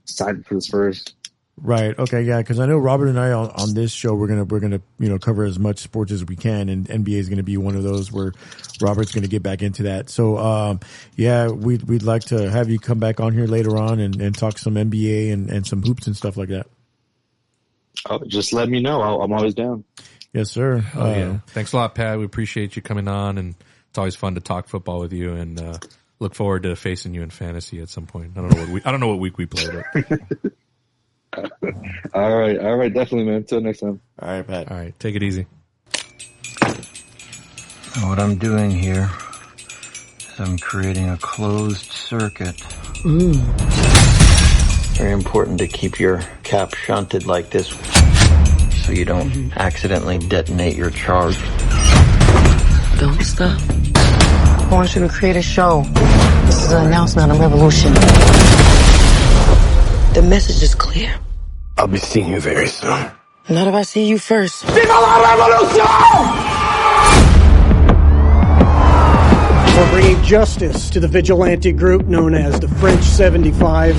Excited for this first. Right. Okay. Yeah. Because I know Robert and I on this show we're gonna cover as much sports as we can, and NBA is gonna be one of those where Robert's gonna get back into that. So we'd like to have you come back on here later on and talk some NBA and some hoops and stuff like that. Oh, just let me know. I'm always down. Yes, sir. Yeah. Thanks a lot, Pat. We appreciate you coming on, and it's always fun to talk football with you. And look forward to facing you in fantasy at some point. I don't know what week we play, but. All right, definitely, man. Until next time. All right, Pat. All right, take it easy. What I'm doing here is I'm creating a closed circuit. Very important to keep your cap shunted like this so you don't accidentally detonate your charge. Don't stop. I want you to create a show. This is an announcement of revolution. The message is clear. I'll be seeing you very soon. Not if I see you first. Viva la revolution! for bringing justice to the vigilante group known as the French 75.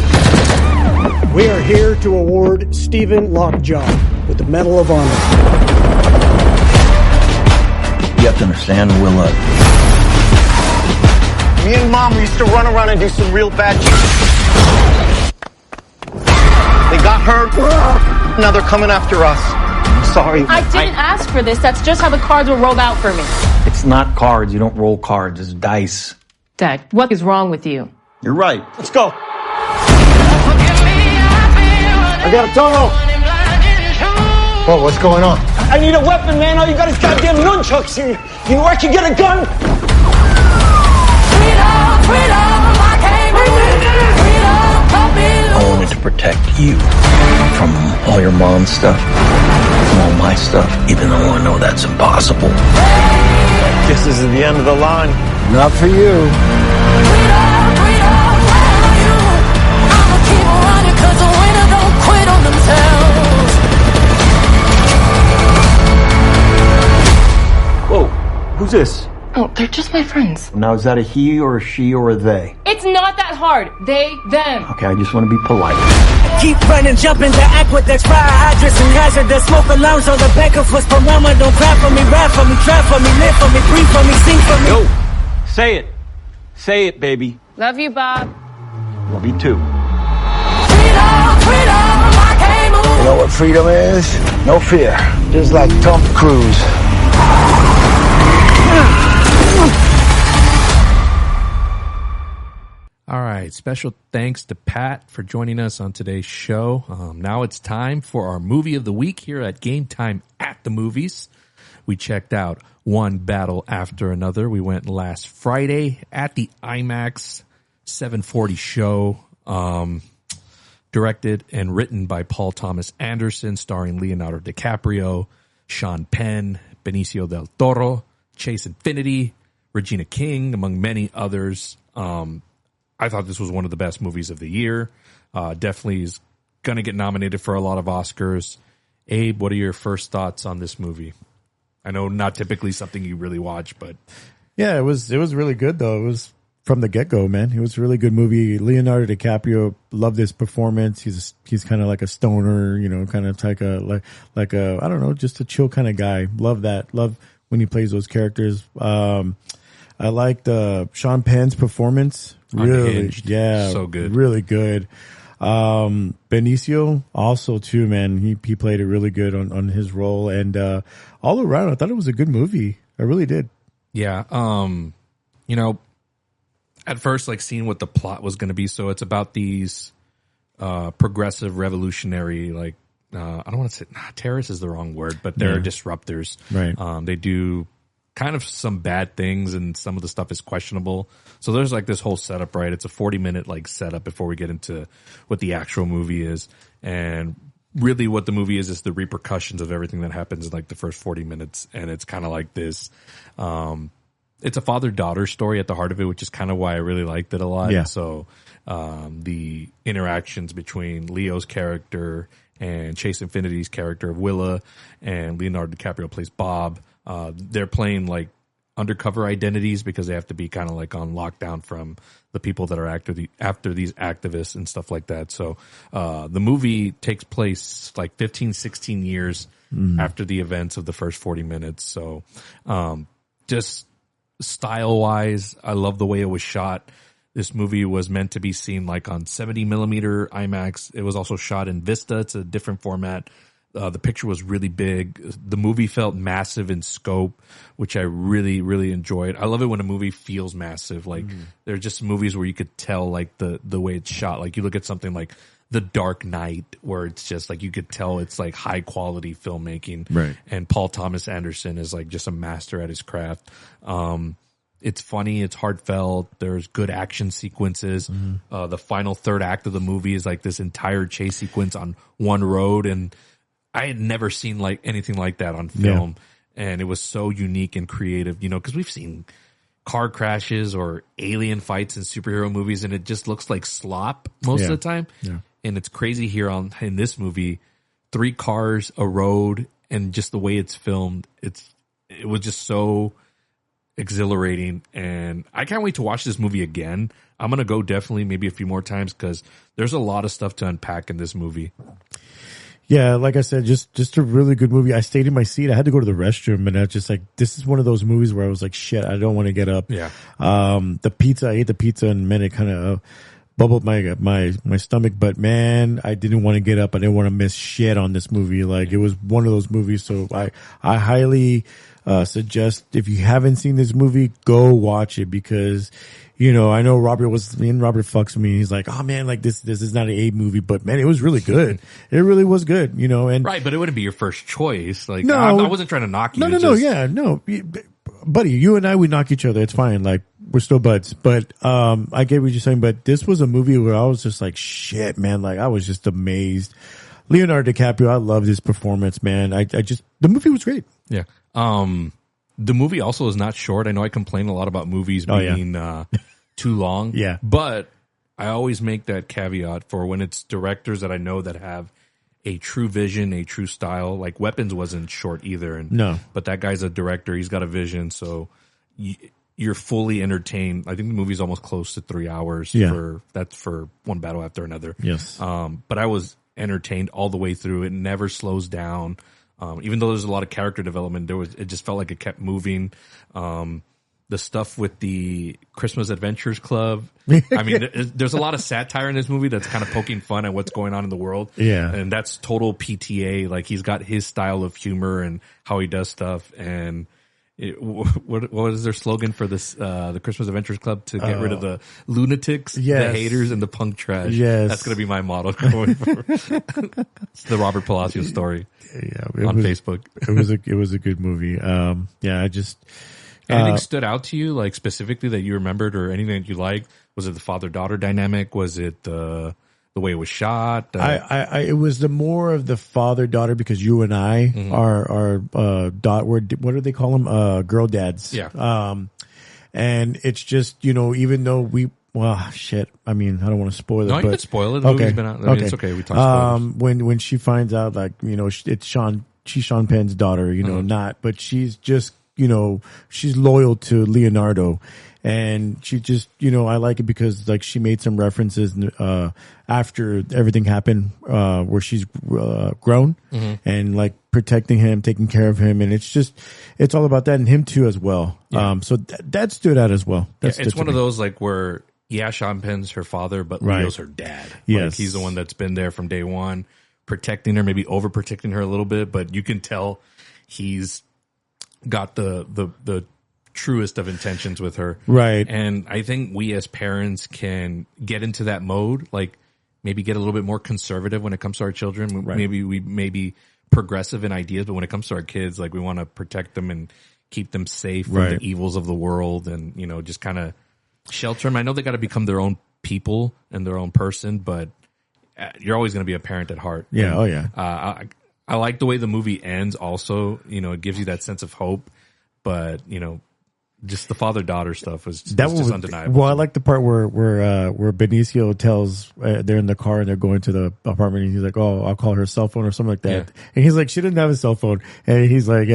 We are here to award Stephen Lockjaw with the Medal of Honor. You have to understand, Willa. Me and Mom used to run around and do some real bad shit. They got hurt. Now they're coming after us. I'm sorry. I didn't ask for this. That's just how the cards were rolled out for me. It's not cards. You don't roll cards. It's dice. Dad, what is wrong with you? You're right. Let's go. I got a tunnel. Whoa, what's going on? I need a weapon, man. All you got is goddamn nunchucks. You know where I can get a gun? I wanted to protect you from all your mom's stuff, from all my stuff, even though I know that's impossible. This is the end of the line. Not for you. Whoa, who's this? Oh, they're just my friends. Now, is that a he or a she or a they? It's not that hard. They, them. Okay, I just want to be polite. Keep running, jumping the aqueducts, fire hydrants and hazardous smoke alarms on the back of us. For mama, don't cry for me, rap for me, trap for me, live for me, breathe for me, sing for me. Yo, say it. Say it, baby. Love you, Bob. Love you too. You know what freedom is? No fear. Just like Tom Cruise. All right. Special thanks to Pat for joining us on today's show. Now it's time for our movie of the week here at Game Time at the Movies. We checked out one battle after another. We went last Friday at the IMAX 740 show, directed and written by Paul Thomas Anderson, starring Leonardo DiCaprio, Sean Penn, Benicio del Toro, Chase Infinity, Regina King, among many others. I thought this was one of the best movies of the year. Definitely is going to get nominated for a lot of Oscars. Abe, what are your first thoughts on this movie? I know not typically something you really watch, but yeah, it was really good though. It was from the get go, man. It was a really good movie. Leonardo DiCaprio, loved his performance. He's kind of like a stoner, you know, kind of like a I don't know, just a chill kind of guy. Love that. Love when he plays those characters. I liked Sean Penn's performance. Really, Unhinged. yeah, So good. Really good. Benicio also too, man. He played it really good on his role, and all around, I thought it was a good movie. I really did. yeah, you know, at first, like seeing what the plot was going to be. So it's about these progressive, revolutionary, like I don't want to say terrorists is the wrong word, but they're disruptors. Right. They do kind of some bad things, and some of the stuff is questionable. So there's like this whole setup, right? It's a 40-minute like setup before we get into what the actual movie is. And really what the movie is the repercussions of everything that happens in like the first 40 minutes. And it's kind of like this, it's a father-daughter story at the heart of it, which is kind of why I really liked it a lot. Yeah. So, the interactions between Leo's character and Chase Infinity's character of Willa, and Leonardo DiCaprio plays Bob. They're playing like undercover identities because they have to be kind of like on lockdown from the people that are after these activists and stuff like that. So, the movie takes place like 15, 16 years after the events of the first 40 minutes. So, just style wise, I love the way it was shot. This movie was meant to be seen like on 70 millimeter IMAX. It was also shot in Vista. It's a different format. The picture was really big. The movie felt massive in scope, which I really, really enjoyed. I love it when a movie feels massive. Like there are just movies where you could tell like the way it's shot. Like you look at something like The Dark Knight, where it's just like you could tell it's like high quality filmmaking. Right. And Paul Thomas Anderson is like just a master at his craft. It's funny. It's heartfelt. There's good action sequences. The final third act of the movie is like this entire chase sequence on one road, and I had never seen like anything like that on film. Yeah. And it was so unique and creative, you know, because we've seen car crashes or alien fights in superhero movies, and it just looks like slop most of the time. Yeah. And it's crazy here in this movie, 3 cars, a road, and just the way it's filmed. It was just so exhilarating, and I can't wait to watch this movie again. I'm going to go definitely maybe a few more times because there's a lot of stuff to unpack in this movie. Yeah, like I said, just a really good movie. I stayed in my seat. I had to go to the restroom, and I was just like, this is one of those movies where I was like, shit, I don't want to get up. Yeah. The pizza, I ate the pizza, and man, it kind of bubbled my stomach. But man, I didn't want to get up. I didn't want to miss shit on this movie. Like, it was one of those movies. So I highly suggest, if you haven't seen this movie, go watch it, because I know Robert fucks with me. He's like, oh man, like this is not an A movie, but man, it was really good. It really was good, and right, but it wouldn't be your first choice. Like, no, I wasn't trying to knock you. No, buddy, you and I, we knock each other. It's fine. Like, we're still buds. But I get what you're saying. But this was a movie where I was just like, shit, man. Like, I was just amazed. Leonardo DiCaprio, I love his performance, man. The movie was great. Yeah. The movie also is not short. I know I complain a lot about movies being too long. Yeah. But I always make that caveat for when it's directors that I know that have a true vision, a true style. Like, Weapons wasn't short either. No. But that guy's a director. He's got a vision. So you're fully entertained. I think the movie's almost close to 3 hours. Yeah. That's for one battle after another. Yes. But I was entertained all the way through. It never slows down. Even though there's a lot of character development, it just felt like it kept moving. The stuff with the Christmas Adventures Club. I mean, there's a lot of satire in this movie that's kind of poking fun at what's going on in the world. Yeah. And that's total PTA. Like, he's got his style of humor and how he does stuff. And what is their slogan for this, the Christmas Adventures Club? To get rid of the lunatics, the haters, and the punk trash. Yes. That's going to be my motto going forward. It's the Robert Palacio story. Yeah. On Facebook. It was a good movie. Anything stood out to you, like, specifically that you remembered, or anything that you liked? Was it the father-daughter dynamic? Was it the way it was shot? It was the more of the father-daughter, because you and I are what do they call them? Girl dads. Yeah. And it's just, even though shit. I mean, I don't want to spoil it. No, but, you can spoil it. The movie's been out. I mean, it's okay. We talk spoilers. When she finds out, like, it's she's Sean Penn's daughter, but she's just, she's loyal to Leonardo, and she just, I like it because, like, she made some references after everything happened, where she's grown and, like, protecting him, taking care of him, and it's all about that, and him too as well. Yeah. So that stood out as well. It's one of those, like, where Sean Penn's her father, but Leo's her dad. Yes. Like, he's the one that's been there from day one, protecting her, maybe overprotecting her a little bit, but you can tell he's got the truest of intentions with her. Right. And I think we as parents can get into that mode, like, maybe get a little bit more conservative when it comes to our children. Right. Maybe we may be progressive in ideas, but when it comes to our kids, like, we want to protect them and keep them safe from the evils of the world, and, just kind of shelter them. I know they got to become their own people and their own person, but you're always going to be a parent at heart. Yeah. And, Oh yeah. I like the way the movie ends also. It gives you that sense of hope, but, just the father-daughter stuff was just undeniable. Well, I like the part where Benicio tells, they're in the car and they're going to the apartment, and he's like, oh, I'll call her cell phone or something like that. Yeah. And he's like, she didn't have a cell phone. And he's like,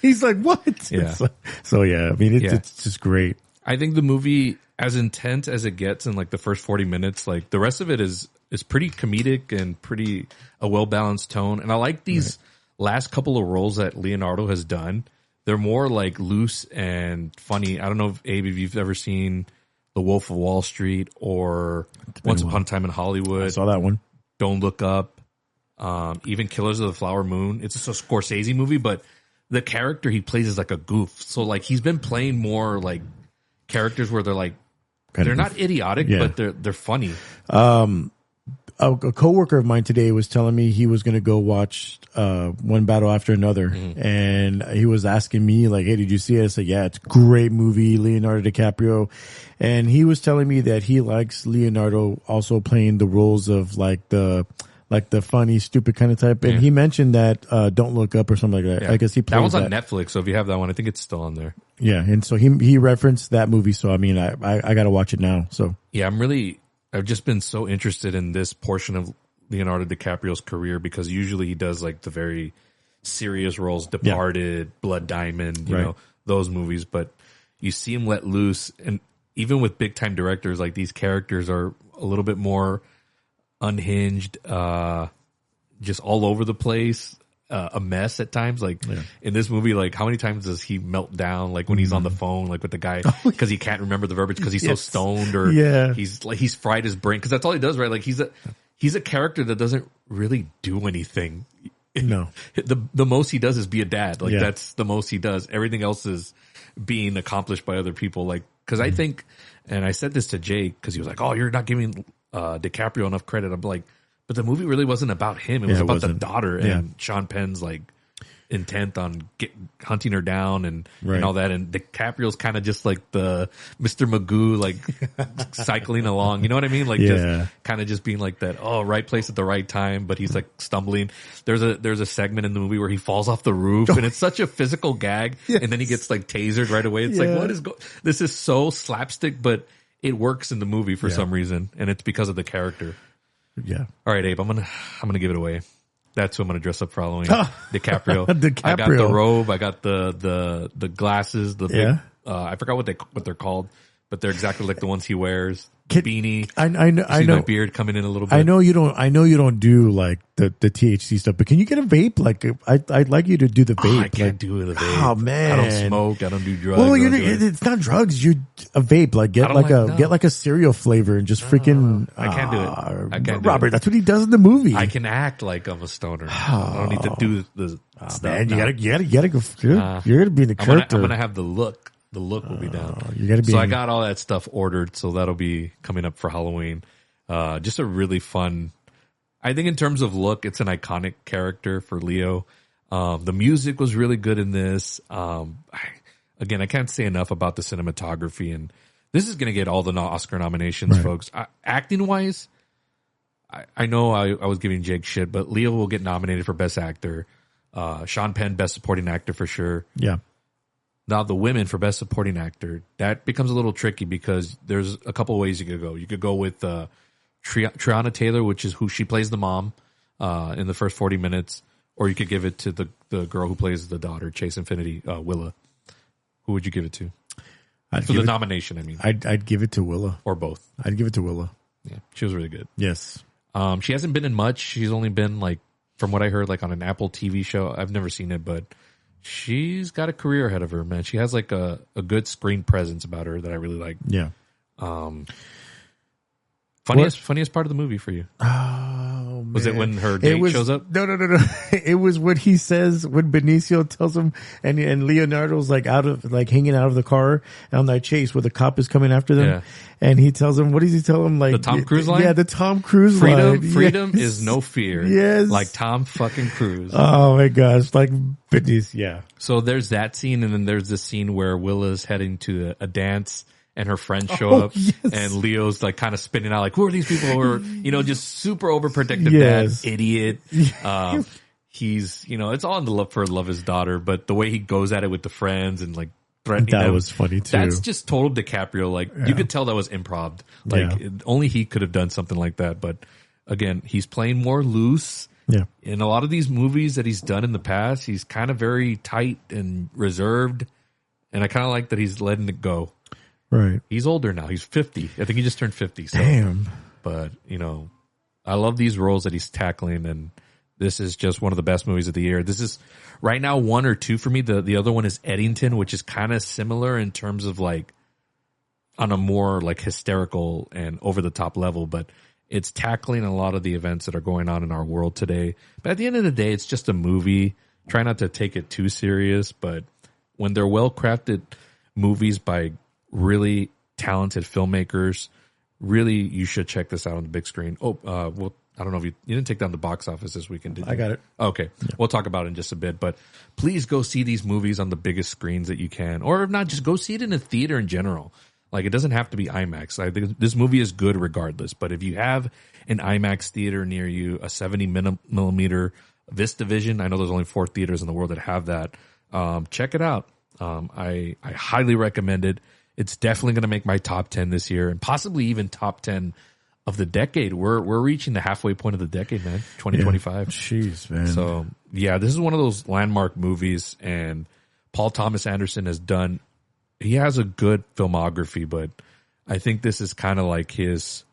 he's like, what? Yeah. So yeah, I mean, it's just great. I think the movie, as intense as it gets in, like, the first 40 minutes, like, the rest of it is pretty comedic and pretty a well-balanced tone. And I like these last couple of roles that Leonardo has done. They're more, like, loose and funny. I don't know if, Abe, if you've ever seen The Wolf of Wall Street or Once Upon a Time in Hollywood. I saw that one. Don't Look Up. Even Killers of the Flower Moon. It's a Scorsese movie, but the character he plays is like a goof. So, like, he's been playing more, like, characters where they're, like, they're not idiotic, but they're funny. A coworker of mine today was telling me he was going to go watch One Battle After Another, and he was asking me, like, hey, did you see it? I said, yeah, it's a great movie, Leonardo DiCaprio. And he was telling me that he likes Leonardo also playing the roles of, like, the funny, stupid kind of type. And he mentioned that Don't Look Up or something like that. Yeah. I guess he played that one's on Netflix, so if you have that one, I think it's still on there. Yeah, and so he referenced that movie, so I mean, I got to watch it now. So yeah, I've just been so interested in this portion of Leonardo DiCaprio's career, because usually he does, like, the very serious roles, Departed, Blood Diamond, you know, those movies. But you see him let loose. And even with big time directors, like these characters are a little bit more unhinged, just all over the place, a mess at times. Like in this movie, like how many times does he melt down? Like when he's on the phone, like with the guy, because he can't remember the verbiage because he's so stoned, or he's fried his brain. Because that's all he does, right? Like he's a character that doesn't really do anything. No, the most he does is be a dad. Like that's the most he does. Everything else is being accomplished by other people. Like, because I think, and I said this to Jake because he was like, "Oh, you're not giving DiCaprio enough credit." I'm like, but the movie really wasn't about him. It was about the daughter and Sean Penn's like intent on hunting her down and all that. And DiCaprio's kind of just like the Mr. Magoo, like cycling along. You know what I mean? Like just kind of just being like that. Oh, right place at the right time. But he's like stumbling. There's a segment in the movie where he falls off the roof, and it's such a physical gag. And then he gets like tasered right away. It's like, what is this is so slapstick, but it works in the movie for some reason, and it's because of the character. Yeah. All right, Abe. I'm gonna give it away. That's who I'm going to dress up for Halloween. DiCaprio. I got the robe. I got the glasses. The big, I forgot what they're called, but they're exactly like the ones he wears. Beanie. I know. My beard coming in a little bit. I know you don't do like the THC stuff, but can you get a vape? Like I'd like you to do the vape. I can't do the vape. Oh man, I don't smoke. I don't do drugs. Well, it's not drugs. You a vape. Like get like a cereal flavor and just freaking. I can't do it. I can't. Robert, that's what he does in the movie. I can act like I'm a stoner. I don't need to do the stuff. Man, you gotta go. You're gonna be in the character. I'm gonna have the look. The look will be down. You gotta be. So I got all that stuff ordered, so that'll be coming up for Halloween. Just a really fun. I think in terms of look, it's an iconic character for Leo. The music was really good in this. Again, I can't say enough about the cinematography, and this is going to get all the Oscar nominations, folks. Acting wise, I know I was giving Jake shit, but Leo will get nominated for Best Actor. Sean Penn, Best Supporting Actor for sure. Yeah. Now, the women for Best Supporting Actor, that becomes a little tricky because there's a couple ways you could go. You could go with Triana Taylor, which is who she plays the mom in the first 40 minutes, or you could give it to the girl who plays the daughter, Chase Infinity, Willa. Who would you give it to? For the nomination, I mean. I'd give it to Willa. Or both. I'd give it to Willa. Yeah, she was really good. Yes. She hasn't been in much. She's only been, like, from what I heard, like on an Apple TV show. I've never seen it, but she's got a career ahead of her, man. She has like a good screen presence about her that I really like. Yeah. Funniest part of the movie for you? Oh, man. Was it when her date shows up? No. It was what he says when Benicio tells him, and Leonardo's like hanging out of the car on that chase where the cop is coming after them. Yeah. And he tells him, what does he tell him? Like the Tom Cruise line? Yeah, the Tom Cruise line. Freedom is no fear. Yes. Like Tom fucking Cruise. Oh my gosh. Like Benicio. Yeah. So there's that scene, and then there's this scene where Willa's heading to a dance and her friends show up, and Leo's like kind of spinning out like, who are these people who are, just super overprotective dad, idiot. He's, it's all in the love of his daughter, but the way he goes at it with the friends and like threatening them. That was funny too. That's just total DiCaprio. Like you could tell that was improv. Like only he could have done something like that. But again, he's playing more loose. Yeah. In a lot of these movies that he's done in the past, he's kind of very tight and reserved. And I kind of like that he's letting it go. Right. He's older now. He's 50. I think he just turned 50. So. Damn. But, I love these roles that he's tackling, and this is just one of the best movies of the year. This is right now 1 or 2 for me. The other one is Eddington, which is kind of similar in terms of like on a more like hysterical and over the top level, but it's tackling a lot of the events that are going on in our world today. But at the end of the day, it's just a movie. Try not to take it too serious, but when they're well-crafted movies by really talented filmmakers, really, you should check this out on the big screen. I don't know if you didn't take down the box office this weekend, did you? I got it. Okay. Yeah. We'll talk about it in just a bit, but please go see these movies on the biggest screens that you can, or if not, just go see it in a theater in general. Like, it doesn't have to be IMAX. I think this movie is good regardless, but if you have an IMAX theater near you, a 70 millimeter VistaVision, I know there's only 4 theaters in the world that have that. Check it out. I highly recommend it. It's definitely going to make my top 10 this year, and possibly even top 10 of the decade. We're reaching the halfway point of the decade, man. 2025. Jeez, man. So yeah, this is one of those landmark movies, and Paul Thomas Anderson has done he has a good filmography, but I think this is kind of like his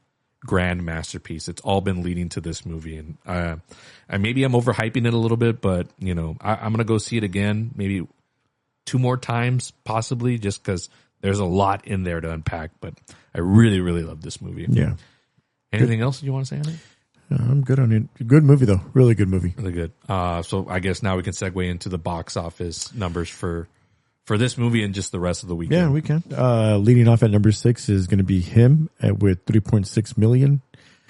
grand masterpiece. It's all been leading to this movie, and maybe I'm overhyping it a little bit, but you know, I'm gonna go see it again, maybe 2 more times, possibly, just because there's a lot in there to unpack. But I really, really love this movie. Yeah. Anything else you want to say on it? I'm good on it. Good movie though. Really good movie. Really good. So I guess now we can segue into the box office numbers for this movie and just the rest of the weekend. Yeah, we can. Leading off at number 6 is going to be Him with 3.6 million.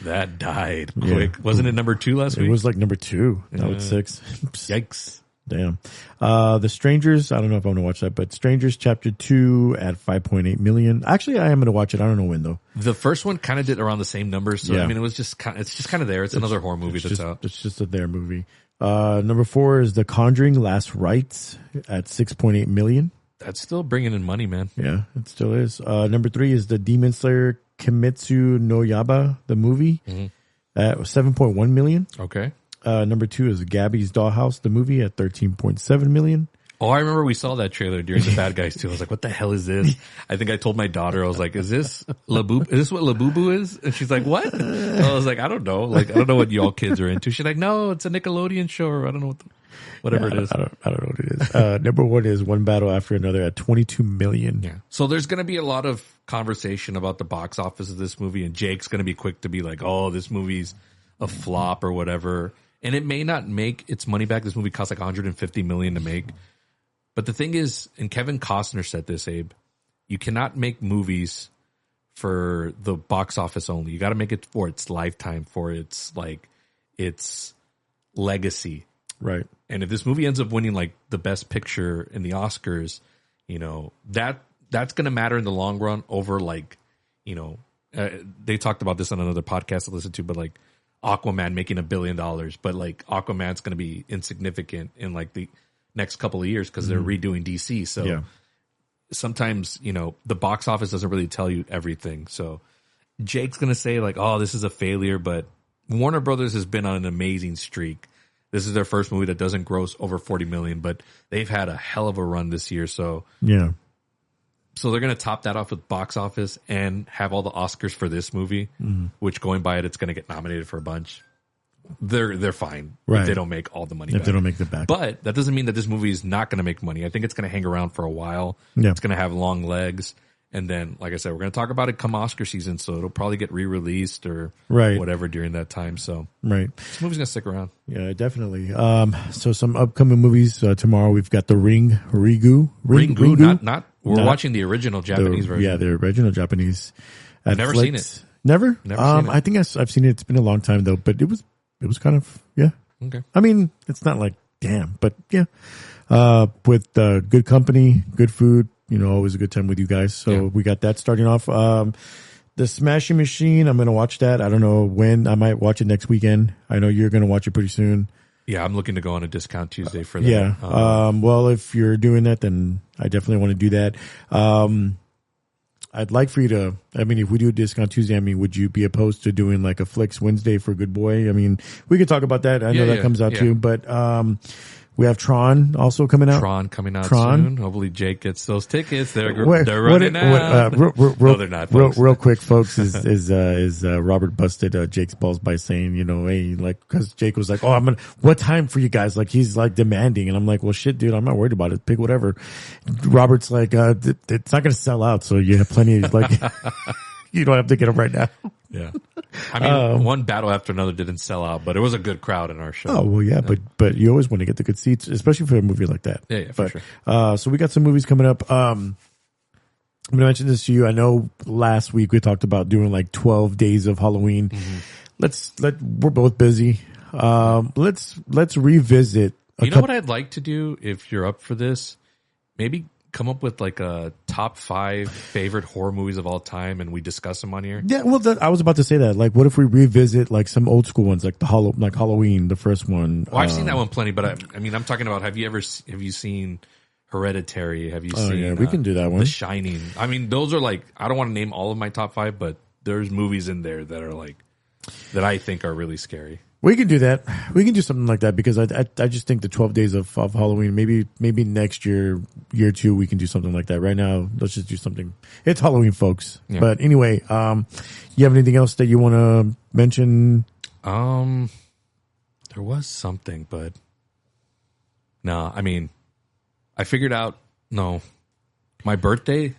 That died quick. Yeah. Wasn't it number 2 last week? It was like number 2. Now it's 6. Yikes. Damn. The Strangers, I don't know if I'm going to watch that, but Strangers Chapter 2 at 5.8 million. Actually, I am going to watch it. I don't know when though. The first one kind of did around the same numbers. So, yeah. I mean, it's just kind of there. It's another horror movie that's out. It's just a there movie. Number 4 is The Conjuring Last Rites at 6.8 million. That's still bringing in money, man. Yeah, it still is. Number 3 is The Demon Slayer Kimetsu no Yaiba, the movie, at 7.1 million. Okay. Number 2 is Gabby's Dollhouse, the movie, at 13.7 million. Oh, I remember we saw that trailer during the Bad Guys 2. I was like, what the hell is this? I think I told my daughter, I was like, is this Labubu? Is this what Labubu is? And she's like, what? I was like, I don't know. Like, I don't know what y'all kids are into. She's like, no, it's a Nickelodeon show, or I don't know whatever it is. I don't know what it is. Number 1 is One Battle After Another at 22 million. Yeah. So there's going to be a lot of conversation about the box office of this movie, and Jake's going to be quick to be like, oh, this movie's a flop or whatever. And it may not make its money back. This movie cost like $150 million to make. But the thing is, and Kevin Costner said this, Abe, you cannot make movies for the box office only. You got to make it for its lifetime, for its legacy. Right. And if this movie ends up winning like the best picture in the Oscars, you know, that's going to matter in the long run over like, you know, they talked about this on another podcast I listened to, but like Aquaman making $1 billion, but like Aquaman's going to be insignificant in like the next couple of years because they're redoing DC. So sometimes, you know, the box office doesn't really tell you everything. So Jake's going to say like, oh, this is a failure, but Warner Brothers has been on an amazing streak. This is their first movie that doesn't gross over 40 million, but they've had a hell of a run this year. So yeah. So they're going to top that off with box office and have all the Oscars for this movie, which going by it, it's going to get nominated for a bunch. They're fine if they don't make all the money back. If they don't make it back. But that doesn't mean that this movie is not going to make money. I think it's going to hang around for a while. Yeah. It's going to have long legs. And then, like I said, we're going to talk about it come Oscar season, so it'll probably get re-released or whatever during that time. So this movie's going to stick around. Yeah, definitely. So some upcoming movies. Tomorrow we've got The Ring, Ringu. We're watching the original Japanese version. Yeah, the original Japanese. I've never seen it. Never? Never seen it. I think I've seen it. It's been a long time though, but it was kind of, yeah. Okay. I mean, it's not like, damn, but yeah. With good company, good food, you know, always a good time with you guys. So we got that starting off. The Smashing Machine, I'm going to watch that. I don't know when. I might watch it next weekend. I know you're going to watch it pretty soon. Yeah, I'm looking to go on a discount Tuesday for that. Yeah. Well, if you're doing that, then I definitely want to do that. I'd like for you to, I mean, if we do a discount Tuesday, I mean, would you be opposed to doing like a Flicks Wednesday for Good Boy? I mean, we could talk about that. I know that comes out too, but, we have Tron also coming out. Tron coming out soon. Hopefully Jake gets those tickets. They're running out. No, they're not. Real quick, folks, is Robert busted Jake's balls by saying, you know, hey, like, cause Jake was like, oh, what time for you guys? Like, he's like demanding. And I'm like, well, shit, dude, I'm not worried about it. Pick whatever. Robert's like, it's not going to sell out. So you have plenty of like, you don't have to get them right now. Yeah. I mean, one battle after another didn't sell out, but it was a good crowd in our show. Oh, well, yeah, but you always want to get the good seats, especially for a movie like that. Yeah, for sure. So we got some movies coming up. I'm going to mention this to you. I know last week we talked about doing like 12 days of Halloween. We're both busy. Let's revisit. You know what I'd like to do if you're up for this? Maybe come up with like a top 5 favorite horror movies of all time and we discuss them on here. Yeah, well, I was about to say that. Like, what if we revisit like some old school ones, like Halloween, the first one? Well, I've seen that one plenty, but I mean, I'm talking about, have you seen Hereditary? Have you seen? Yeah, we can do that one. The Shining. I mean, those are like, I don't want to name all of my top 5, but there's movies in there that are like, that I think are really scary. We can do that. We can do something like that because I just think the 12 days of Halloween, maybe next year 2, we can do something like that. Right now, let's just do something. It's Halloween, folks. Yeah. But anyway, you have anything else that you want to mention? There was something, but no, I mean, I figured out, my birthday,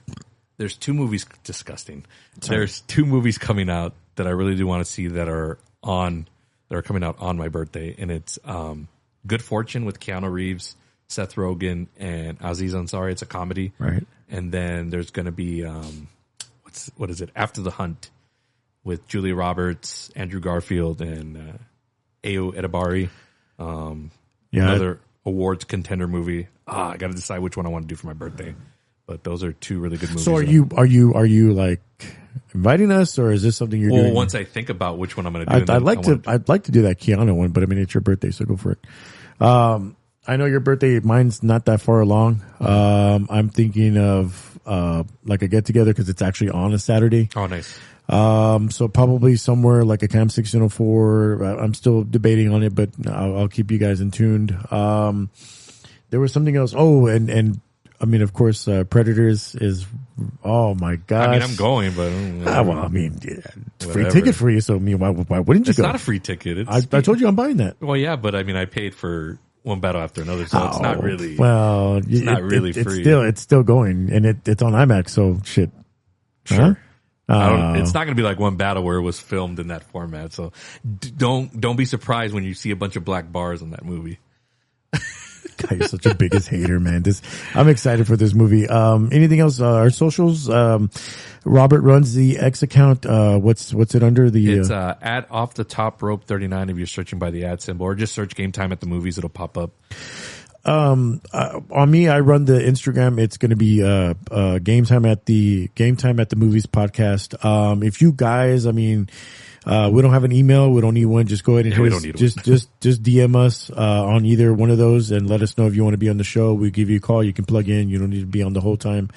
there's 2 movies, disgusting. Sorry. There's 2 movies coming out that I really do want to see that are coming out on my birthday, and it's Good Fortune with Keanu Reeves, Seth Rogen, and Aziz Ansari. It's a comedy, right? And then there's going to be what is it? After the Hunt with Julia Roberts, Andrew Garfield, and Ayo Edebari. Another awards contender movie. I got to decide which one I want to do for my birthday. But those are 2 really good movies. So are you like inviting us, or is this something you're doing? Well, once I think about which one I'm going to do, I'd like to do that Keanu one, but I mean, it's your birthday, so go for it. I know your birthday. Mine's not that far along. I'm thinking of like a get together because it's actually on a Saturday. Oh, nice. So probably somewhere like a Camp 1604. I'm still debating on it, but I'll keep you guys in tuned. There was something else. Oh, and I mean, of course, Predators is, oh my gosh. I mean, I'm going, but. Well, I mean, it's a free ticket for you, so I mean, why wouldn't you go? It's not a free ticket. I told you I'm buying that. Well, yeah, but I mean, I paid for One Battle After Another, so it's not really. Well, it's not really free. It's still going, and it's on IMAX, so shit. Sure. Huh? It's not going to be like One Battle where it was filmed in that format, so don't be surprised when you see a bunch of black bars in that movie. God, you're such a biggest hater, man. I'm excited for this movie. Anything else? Our socials. Robert runs the X account. What's it under? It's at Off the Top Rope 39 if you're searching by the ad symbol, or just search Game Time at the Movies. It'll pop up. On me, I run the Instagram. It's going to be Game Time at the Movies podcast. If you guys, I mean. We don't have an email. We don't need one. Just go ahead and just DM us on either one of those and let us know if you want to be on the show. We give you a call. You can plug in. You don't need to be on the whole time.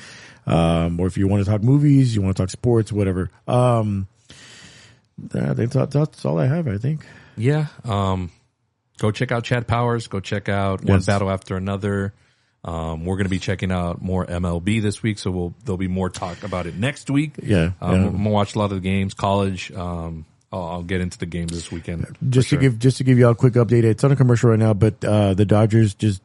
Or if you want to talk movies, you want to talk sports, whatever. That's all I have, I think. Yeah. Go check out Chad Powers. Go check out One Battle After Another. We're going to be checking out more MLB this week, so there'll be more talk about it next week. Yeah. I'm going to watch a lot of the games, college. I'll get into the games this weekend. Just to give y'all a quick update, it's on a commercial right now, but the Dodgers just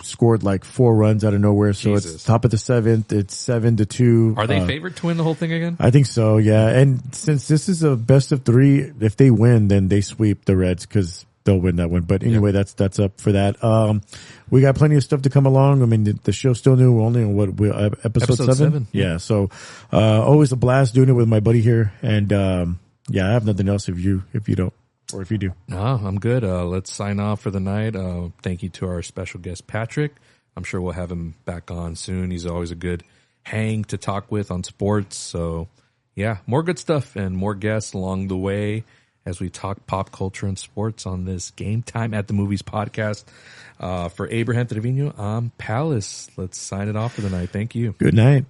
scored like 4 runs out of nowhere. So it's top of the 7th. It's 7-2. Are they favored to win the whole thing again? I think so. Yeah. And since this is a best of 3, if they win, then they sweep the Reds because they'll win that one. But anyway, that's up for that. We got plenty of stuff to come along. I mean, the show's still new. We're only on episode 7? Yeah. So, always a blast doing it with my buddy here. And, yeah, I have nothing else if you don't, or if you do. No, I'm good. Let's sign off for the night. Thank you to our special guest, Patrick. I'm sure we'll have him back on soon. He's always a good hang to talk with on sports. So, yeah, more good stuff and more guests along the way as we talk pop culture and sports on this Game Time at the Movies podcast. For Abraham Trevino, I'm Palace. Let's sign it off for the night. Thank you. Good night.